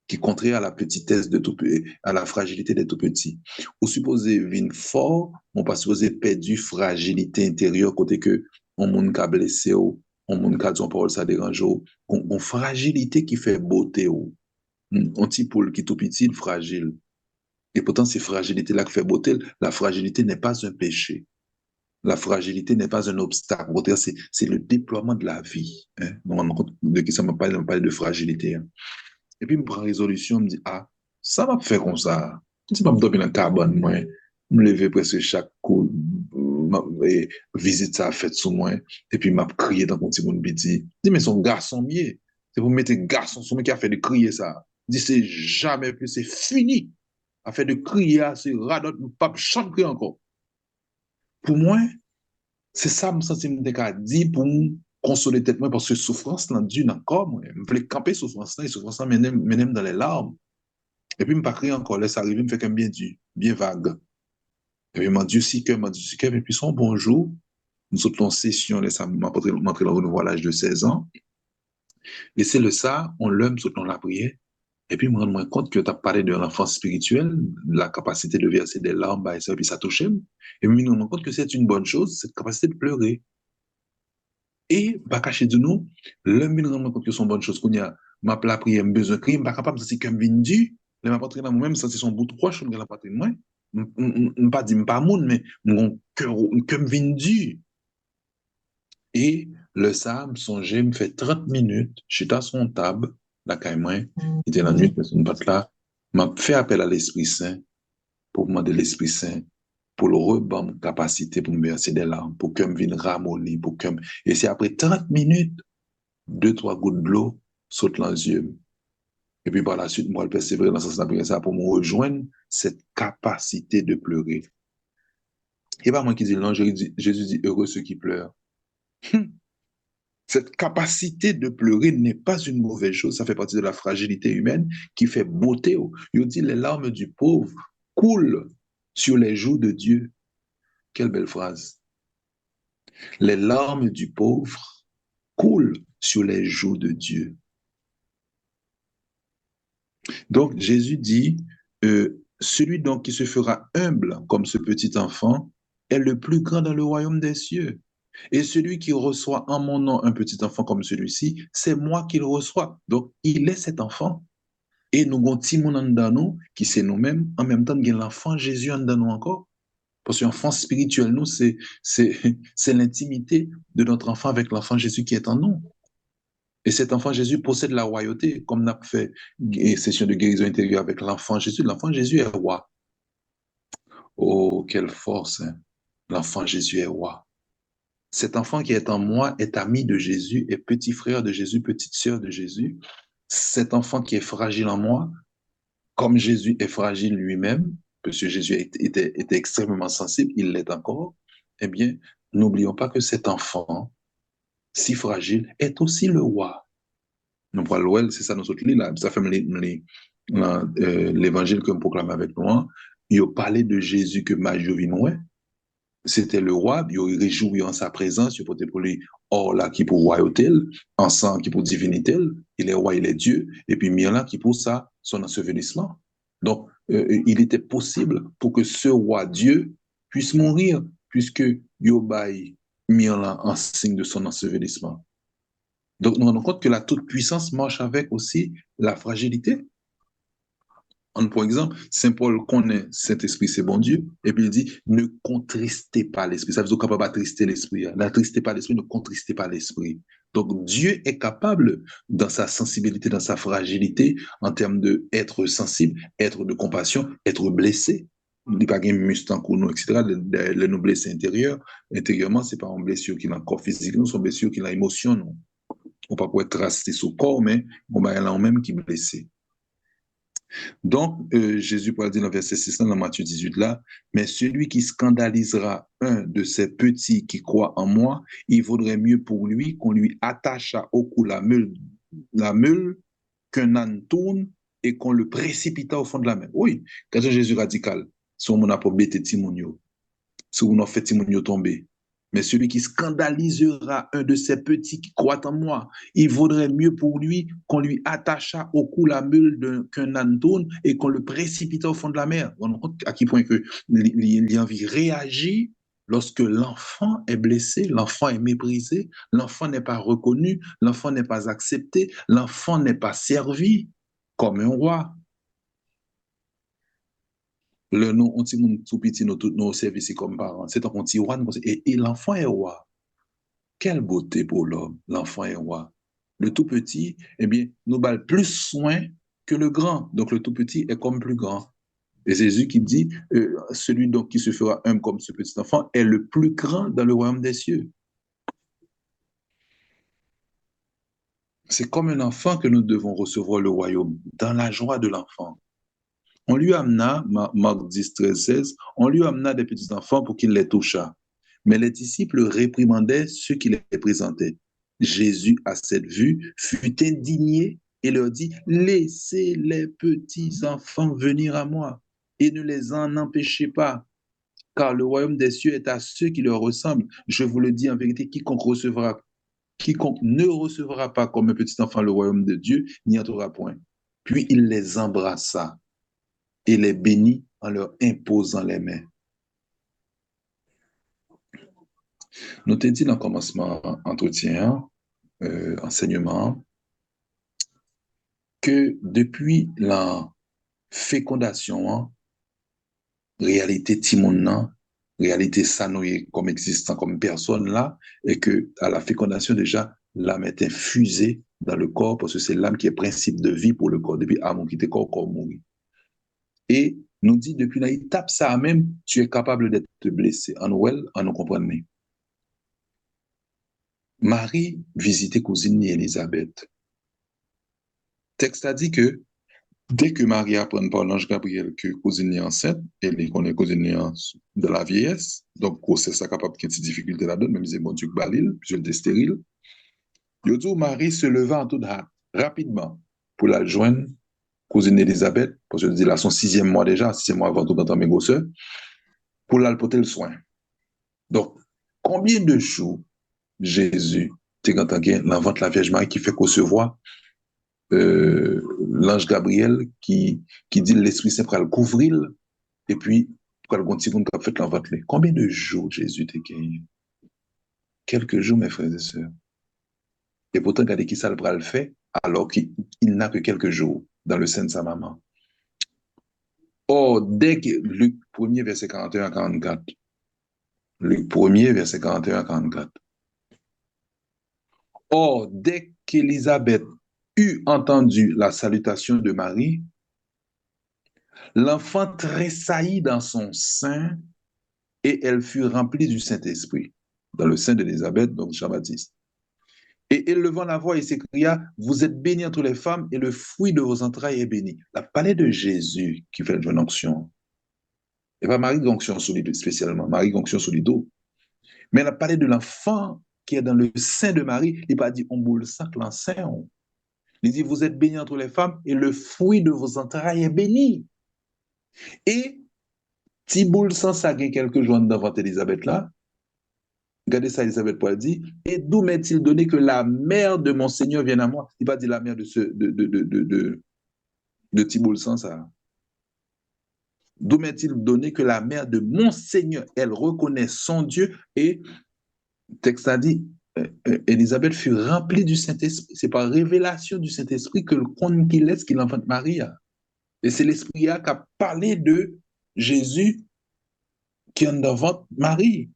qui est contraire à la petitesse de tout, à la fragilité des tout petits. Ou supposé vin fort, on pas supposé perdre fragilité intérieure côté que on monde ka blessé ou on monde ka dit parole ça dérange ou on fragilité qui fait beauté ou on petit poule qui est tout petit fragile. Et pourtant c'est fragilité là qui fait beauté, la fragilité n'est pas un péché. La fragilité n'est pas un obstacle. C'est le déploiement de la vie. Hein. De qui ça m'a parlé de fragilité. Hein. Et puis, je prends résolution, je me dis, ah, ça va faire comme ça. Je ne vais pas me dormir dans le carbone, moi. Je me lever presque chaque coup, visite ça fait sous moi. Et puis, je crié dans mon petit monde petit. Je dis, mais son garçon mieux. C'est vous mettez garçon sur moi qui a fait de crier ça. Je dis, c'est jamais plus, c'est fini. A fait de crier, c'est radot, pas chante crier encore. Pour moi, c'est ça, me sens que dit pour me consoler tête moi parce que souffrance là dure encore moi. Je voulais camper souffrance là et souffrance là m'aime dans les larmes. Et puis, je me pas crier encore, laisse arriver, me fait comme bien dur, bien vague. Et puis, m'a dit si que, m'a dit si que, et puis son bonjour, nous sommes en session, laisse m'entrer dans le renouveau à l'âge de 16 ans. Et c'est le ça, on l'aime, nous dans la prière. Et puis, je me rends compte que tu as parlé de l'enfance spirituelle, la capacité de verser des larmes, bah, et ça, puis ça touchait. Et puis, je me rends compte que c'est une bonne chose, cette capacité de pleurer. Et, pas cacher de nous, l'homme vient rendre compte que c'est une bonne chose, qu'on y a, ma plat prière, besoin de crier, pas capable de se dire comme vindu, les m'a pas dans moi-même, ça c'est son bout de proche, on la patrie de moi, pas dit, pas moun, mais mon cœur, comme vindu. Et le sable, songeait, me fait 30 minutes, j'étais à son table, la caille moi, il était la nuit, mais son pote là, m'a fait appel à l'Esprit Saint, pour demander l'Esprit Saint, pour le rebond capacité pour me verser des larmes, pour que me vienne ramollir, pour que et c'est après 30 minutes, deux, trois gouttes de l'eau sautent dans les yeux. Et puis par la suite, moi, je persévérer dans ce sens ça pour me rejoindre cette capacité de pleurer. Et pas moi qui dis non, Jésus dit heureux ceux qui pleurent. Cette capacité de pleurer n'est pas une mauvaise chose, ça fait partie de la fragilité humaine qui fait beauté. Il dit les larmes du pauvre coulent sur les joues de Dieu. Quelle belle phrase. Les larmes du pauvre coulent sur les joues de Dieu. Donc Jésus dit, celui donc qui se fera humble comme ce petit enfant est le plus grand dans le royaume des cieux. Et celui qui reçoit en mon nom un petit enfant comme celui-ci, c'est moi qui le reçois. Donc il est cet enfant. Et nous avons Timon dans nous, qui c'est nous-mêmes, en même temps, il y a l'enfant Jésus dans nous encore. Parce que l'enfant spirituel, nous, c'est l'intimité de notre enfant avec l'enfant Jésus qui est en nous. Et cet enfant Jésus possède la royauté, comme on a fait une session de guérison intérieure avec l'enfant Jésus. L'enfant Jésus est roi. Oh, quelle force, hein. L'enfant Jésus est roi. Cet enfant qui est en moi est ami de Jésus, est petit frère de Jésus, petite sœur de Jésus. Cet enfant qui est fragile en moi, comme Jésus est fragile lui-même, parce que Jésus était extrêmement sensible, il l'est encore, eh bien, n'oublions pas que cet enfant, si fragile, est aussi le roi. Nous parlons, c'est ça nous autres là, ça fait l'évangile que nous proclamons avec nous, hein. Il a parlé de Jésus que Marie Jovinoué, c'était le roi, il a réjoui en sa présence, il a pour lui, or là qui pour royauté, ensemble qui pour divinité, il est roi, il est Dieu, et puis là qui pour ça, son ensevelissement. Donc, il était possible pour que ce roi Dieu puisse mourir, puisque Yobai là en signe de son ensevelissement. Donc, nous nous rendons compte que la toute-puissance marche avec aussi la fragilité. Par exemple, Saint Paul connaît Saint-Esprit, c'est bon Dieu, et puis il dit, ne contristez pas l'Esprit. Ça veut dire qu'on ne peut pas trister l'Esprit. N'attristez pas l'Esprit, ne contristez pas l'Esprit. Donc, Dieu est capable, dans sa sensibilité, dans sa fragilité, en termes d'être sensible, être de compassion, être blessé. Il n'y a pas de muscle en nous, etc. Les nous blesser intérieurement, ce n'est pas une blessure qui a un corps physique, c'est une blessure qui a une émotion. Non. On ne peut pas être tracé sur le corps, mais on va là même qui est blessé. Donc, Jésus pourra dire dans le verset 6 dans Matthieu 18 là, mais celui qui scandalisera un de ces petits qui croient en moi, il vaudrait mieux pour lui qu'on lui attachât au cou la meule qu'un âne tourne et qu'on le précipita au fond de la mer. Oui, quand Jésus radical, si on n'a pas bêté Timonio, si on a fait Timonio tomber, mais celui qui scandalisera un de ces petits qui croient en moi, il vaudrait mieux pour lui qu'on lui attachât au cou la meule qu'un âne tourne et qu'on le précipita au fond de la mer. On compte à quel point que l'envie réagit lorsque l'enfant est blessé, l'enfant est méprisé, l'enfant n'est pas reconnu, l'enfant n'est pas accepté, l'enfant n'est pas servi comme un roi. Le nom, on dit tout petit, nos services comme parents, c'est un petit roi, et l'enfant est roi. Quelle beauté pour l'homme, l'enfant est roi. Le tout petit, eh bien, nous bat plus soin que le grand. Donc, le tout petit est comme plus grand. Et Jésus qui dit, celui donc qui se fera humble comme ce petit enfant est le plus grand dans le royaume des cieux. C'est comme un enfant que nous devons recevoir le royaume, dans la joie de l'enfant. On lui amena, Marc 10, 13, 16, on lui amena des petits enfants pour qu'il les touchât. Mais les disciples réprimandaient ceux qui les présentaient. Jésus, à cette vue, fut indigné et leur dit, laissez les petits enfants venir à moi et ne les en empêchez pas, car le royaume des cieux est à ceux qui leur ressemblent. Je vous le dis en vérité, quiconque ne recevra pas comme un petit enfant le royaume de Dieu, n'y entrera point. Puis il les embrassa et les bénit en leur imposant les mains. Nous t'ai dit dans le commencement entretien, enseignement, que depuis la fécondation, réalité Timon, réalité Sanoé comme existant comme personne là, et que à la fécondation déjà, l'âme est infusée dans le corps parce que c'est l'âme qui est principe de vie pour le corps. Depuis Amon qui était corps mourir. Et nous dit depuis l'étape ça même, tu es capable d'être blessé. En nous, en nous comprenant. Marie visitait cousine Élisabeth. Texte a dit que dès que Marie apprend par l'ange Gabriel que cousine est enceinte, elle connaît cousine de la vieillesse, donc c'est ça capable qu'il y ait des difficultés là-dedans, même si c'est bon Dieu balil, puis elle est stérile. Le jour Marie se leva en toute hâte, rapidement, pour la joindre cousine Élisabeth, parce que je dis là son 6e mois déjà, 6e mois avant tout dans mes grosseurs, pour l'alporter le soin. Donc, combien de jours Jésus, tu entends l'enfant de la Vierge Marie qui fait concevoir l'ange Gabriel qui dit l'Esprit Saint pour le couvrir et puis pour le continuer à faire l'enfant. Combien de jours Jésus t'a gagné? Quelques jours, mes frères et sœurs. Et pourtant, regardez qui ça le fait alors qu'il n'a que quelques jours dans le sein de sa maman. Or, dès que Luc 1er, verset 41 à 44, Luc 1er, verset 41 à 44. Or, dès qu'Élisabeth eut entendu la salutation de Marie, l'enfant tressaillit dans son sein et elle fut remplie du Saint-Esprit. Dans le sein d'Élisabeth, donc Jean-Baptiste. Et élevant la voix, il s'écria, vous êtes bénie entre les femmes et le fruit de vos entrailles est béni. La parlé de Jésus qui fait une onction. Et pas Marie d'onction solide spécialement, Marie d'onction solido. Mais elle a parlé de l'enfant qui est dans le sein de Marie. Il n'a pas dit on boule ça, l'enceint. Il dit vous êtes bénie entre les femmes et le fruit de vos entrailles est béni. Et si boule sans ça, quelques jours dans votre Élisabeth là, regardez ça, Elisabeth Paul dit, et d'où m'est-il donné que la mère de mon Seigneur vienne à moi? Il n'a pas dit la mère de Thibault sans ça. D'où m'est-il donné que la mère de mon Seigneur, elle reconnaît son Dieu et, le texte a dit, Élisabeth fut remplie du Saint-Esprit. C'est par révélation du Saint-Esprit que le compte qu'il laisse qu'il enfante Marie. Et c'est l'Esprit qui a parlé de Jésus qui en enfante Marie.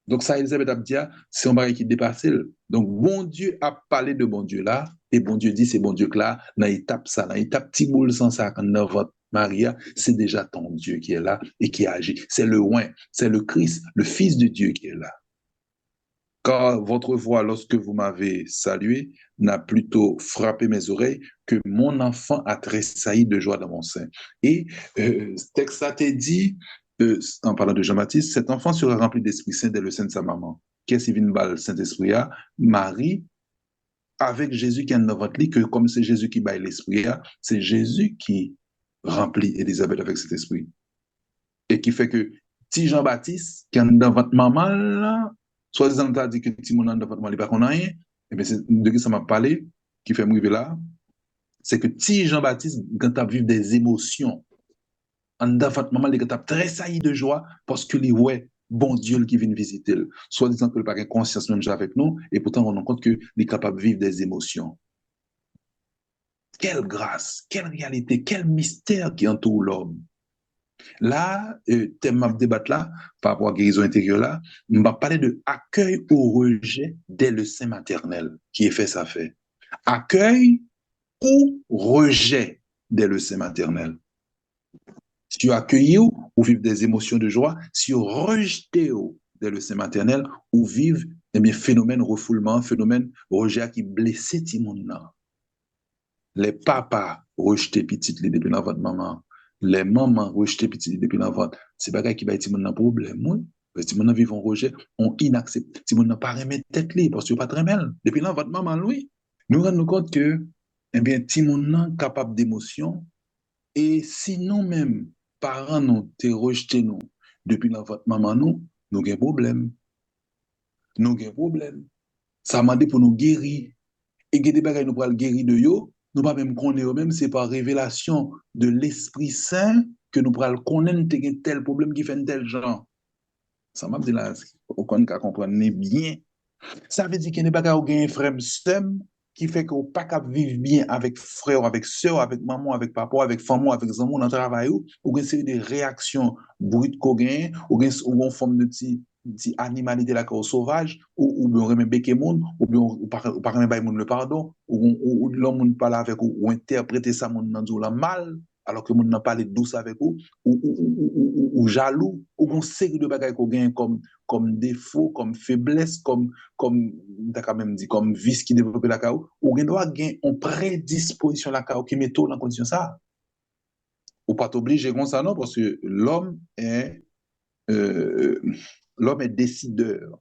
Donc ça, Elisabeth a dit, c'est un mari qui dépasse. Donc, bon Dieu a parlé de bon Dieu là, et bon Dieu dit, c'est bon Dieu que là, dans l'étape ça, dans l'étape petit boule sans ça, quand dans votre Maria, c'est déjà ton Dieu qui est là et qui agit. C'est le oint, c'est le Christ, le Fils de Dieu qui est là. Car votre voix, lorsque vous m'avez salué, n'a plutôt frappé mes oreilles que mon enfant a tressailli de joie dans mon sein. Et ce texte a été dit, en parlant de Jean-Baptiste, cet enfant sera rempli d'Esprit Saint dès le sein de sa maman. Qu'est-ce qui vient de Saint-Esprit? Marie, avec Jésus qui est dans votre lit, que comme c'est Jésus qui baille l'Esprit, c'est Jésus qui remplit Élisabeth avec cet esprit. Et qui fait que si Jean-Baptiste, qui est dans votre maman, là, soi-disant, tu as dit que si mon dans votre maman, il n'est pas qu'on a rien, et bien c'est de qui ça m'a parlé, qui fait m'arriver là, c'est que si Jean-Baptiste, quand tu as vécu des émotions, en dans votre maman, il a tressailli de joie parce que lui, ouais, bon Dieu qui vient visiter, soit disant que le pas conscience même avec nous, et pourtant on rend compte qu'il est capable de vivre des émotions. Quelle grâce, quelle réalité, quel mystère qui entoure l'homme. Là, thème de débat là, par rapport à la guérison intérieure là, on va parler de accueil ou rejet dès le sein maternel. Qui est fait, ça fait. Accueil ou rejet dès le sein maternel. Si tu accueilles ou vivre des émotions de joie, si tu rejeté dès le sein maternel ou vivre eh bien, phénomène refoulement, phénomène rejet qui blessé tout le monde. Les papas rejetés petites depuis dans votre maman. Les mamans rejetées petites depuis dans votre. C'est pas qui va être un problème. Oui. Parce que si on vit un rejet, on inaccepte. Si on n'a pas remis tête libre, parce que pas très mal. Depuis là, votre maman, oui. Nous rendons compte que, eh bien, si on est capable d'émotion, et si nous-mêmes, parents, nous, t'es rejeté nous, depuis là, votre maman, nous avons un problème. Nous avons un problème. Ça m'a dit pour nous guérir. Et que des bagages nous pourrons guérir de yo, nous pas même connaître même, c'est par révélation de l'Esprit Saint que nous pourrons connaître tel problème qui fait un tel genre. Ça m'a dit là, on comprendre bien. Ça veut dire qu'il n'y a pas un frère seul qui fait qu'on pas capable vivre bien avec frère, avec soeur, avec maman, avec papa, avec femme, avec amis dans le travail, ou une série de réactions brutes qu'on gagne, ou une forme de petit animalité là qu'on sauvage, ou bien on remet bec monde, ou bien on par remet monde le pardon, ou l'homme parle avec ou interpréter ça monde dans la mal, alors que monde n'a parlé douce avec ou jaloux, ou une série de bagages qu'on gagne comme défaut, comme faiblesse, comme quand même dit comme vice qui développe la cao ou gen doit gen on prédisposition la cao qui met tout en condition ça ou pas t'obliger comme ça non parce que euh, l'homme est décideur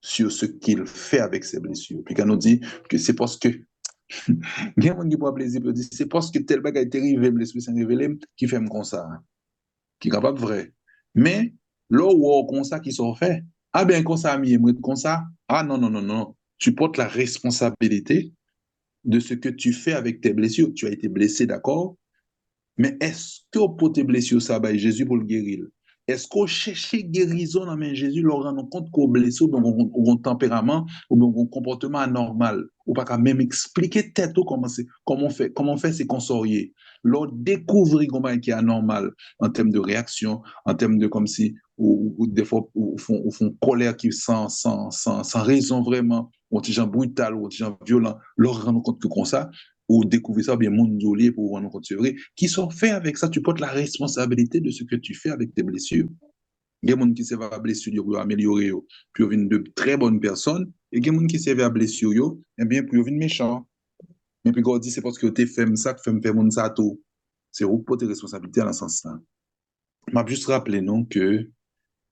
sur ce qu'il fait avec ses blessures puis quand on dit que c'est parce que gen monde qui prend plaisir pour dire c'est parce que tel bagage est arrivé l'esprit saint révélé qui fait comme ça qui est capable vrai mais là où comme ça qui sont fait ah bien comme ça comme ça ah non non non non tu portes la responsabilité de ce que tu fais avec tes blessures. Tu as été blessé, d'accord? Mais est-ce que pour tes blessures, ça va Jésus pour le guérir? Est-ce qu'on cherche guérison dans main Jésus, leur rend compte qu'on blessé, ou un tempérament, ou un comportement anormal, ou pas qu'à même expliquer tête comment fait c'est consorier. Leur découvrir comment qui est anormal en termes de réaction, en termes de comme si, ou des fois, ou font colère qui sans raison vraiment, ou des gens brutal, ou des gens violents, leur rendre compte que comme ça, ou découvrir ça, bien monde isolé pour rendre compte c'est vrai, qui sont faits avec ça, tu portes la responsabilité de ce que tu fais avec tes blessures. Il y a des gens qui servent à blessure pour améliorer, puis ils viennent de très bonnes personnes, et il y a des gens qui servent à blessure, et bien, puis ils viennent méchants. Et puis, quand on dit c'est parce que tu fais ça, que tu fais ça tout. C'est pour tes responsabilités dans ce sens-là. Je vais juste rappeler, non, que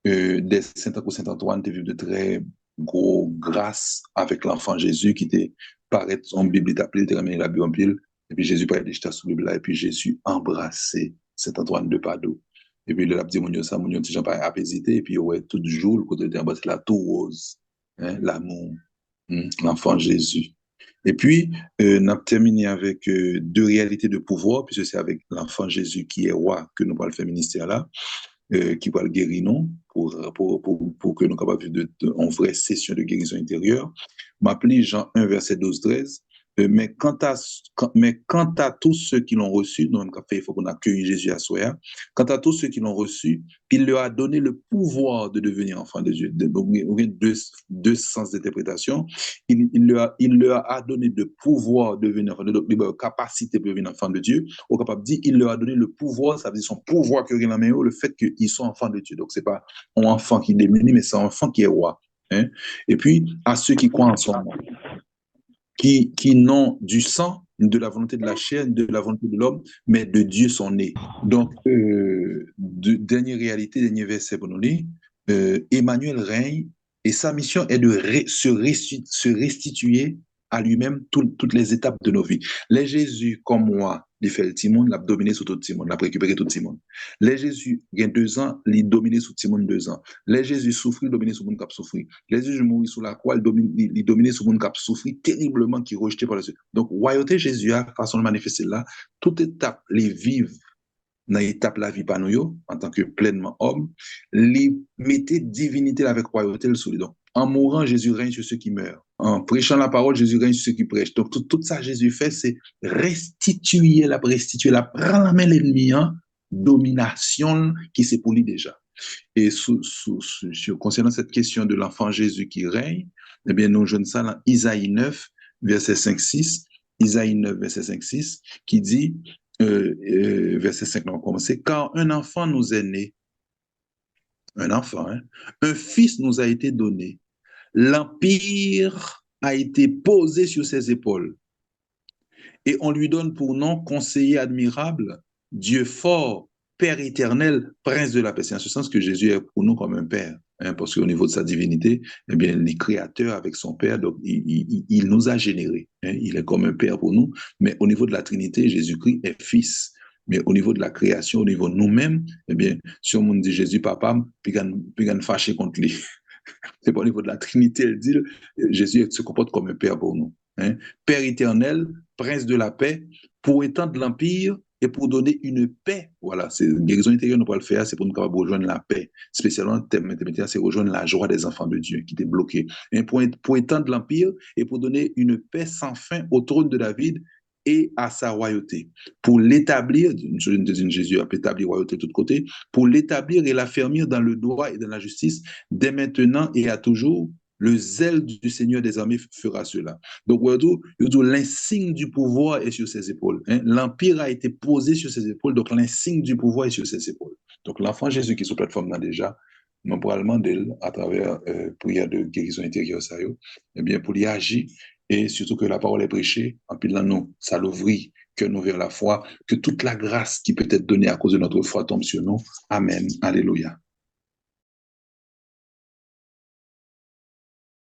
des Saint-Antoine, tu as vu de très gros grâce avec l'enfant Jésus qui était paraît en Bible, il appelé, il ramené la Bible en pile, et puis Jésus parlait de jeter sous Bible là, et puis Jésus embrassé Saint-Antoine de Padoue. Et puis le dit, mon ça, mon petit Jean pas hésité, et puis ouais, tout jour, le côté de embrassé la tout rose, hein, l'amour, l'enfant Jésus. Et puis, on a terminé avec deux réalités de pouvoir, puisque c'est avec l'enfant Jésus qui est roi que nous parlons le faire ministère là qui va le guérir non pour que nous capables en vraie session de guérison intérieure. M'appeler Jean 1, verset 12-13. Mais quant à tous ceux qui l'ont reçu, donc il faut qu'on accueille Jésus à soi. Quant à tous ceux qui l'ont reçu, il leur a donné le pouvoir de devenir enfants de Dieu. Donc, il y a deux sens d'interprétation. Il leur a donné le pouvoir de devenir enfants de Dieu, donc capacité de devenir enfants de Dieu. Au capable dit, il leur a donné le pouvoir, ça veut dire son pouvoir qu'il a dans la main, le fait qu'ils sont enfants de Dieu. Donc, c'est pas un enfant qui est démuni, mais c'est un enfant qui est roi. Hein? Et puis, à ceux qui croient en son nom, qui n'ont du sang, de la volonté de la chair, de la volonté de l'homme, mais de Dieu sont nés. Donc, dernière réalité, dernier verset pour nous lire, Emmanuel règne et sa mission est de se restituer à lui-même toutes les étapes de nos vies. Les Jésus, comme moi, il fait le timon, l'a dominé sur tout le monde, l'a récupéré tout le monde. Les Jésus, il y a 2 ans, il dominé sur tout le monde 2 ans. Les Jésus souffrit, dominé sur le monde qui a souffri. Les Jésus mourit sur la croix, il dominé sur le monde qui a souffri terriblement, qui est rejeté par les yeux. Donc, royauté Jésus a façon de manifester là, toute étape, les vivre dans l'étape la vie par nous, en tant que pleinement homme, les mettez divinité avec royauté le solide. Donc, en mourant, Jésus règne sur ceux qui meurent. En prêchant la parole, Jésus règne sur ceux qui prêchent. Donc, tout ça, Jésus fait, c'est restituer, prendre la main l'ennemi, hein, domination qui s'est pour lui déjà. Et concernant cette question de l'enfant Jésus qui règne, eh bien, nous jouons ça dans Isaïe 9, verset 5-6. Isaïe 9, verset 5-6, qui dit, verset 5, on va commencer, car un enfant nous est né, un enfant, hein, un fils nous a été donné, l'empire a été posé sur ses épaules, et on lui donne pour nom conseiller admirable, Dieu fort, Père éternel, Prince de la paix. C'est en ce sens que Jésus est pour nous comme un Père, hein, parce qu'au niveau de sa divinité, eh bien, il est créateur avec son Père, donc il nous a générés. Hein, il est comme un Père pour nous, mais au niveau de la Trinité, Jésus-Christ est Fils. Mais au niveau de la création, au niveau de nous-mêmes, eh bien, si on dit Jésus papa, puis on fâché contre lui. C'est pas au niveau de la Trinité, elle dit, Jésus se comporte comme un Père pour nous. Hein. Père éternel, Prince de la paix, pour étendre l'empire et pour donner une paix. Voilà, c'est une guérison intérieure, nous pouvons le faire, c'est pour nous capables de rejoindre la paix. Spécialement, le thème intermédiaire, c'est rejoindre la joie des enfants de Dieu qui était bloquée. Pour étendre l'empire et pour donner une paix sans fin au trône de David et à sa royauté. Pour l'établir, Jésus a établi royauté de tous côtés, pour l'établir et l'affermir dans le droit et dans la justice, dès maintenant et à toujours, le zèle du Seigneur des armées fera cela. Donc, l'insigne du pouvoir est sur ses épaules. Hein? L'empire a été posé sur ses épaules, donc l'insigne du pouvoir est sur ses épaules. Donc, l'enfant Jésus qui est sur la plateforme là déjà, nous probablement d'elle, à travers prière de guérison intérieure, ça, eh bien, pour y agir, et surtout que la parole est prêchée, en pilant nous, ça l'ouvrit, que nous vers la foi, que toute la grâce qui peut être donnée à cause de notre foi tombe sur nous. Amen. Alléluia.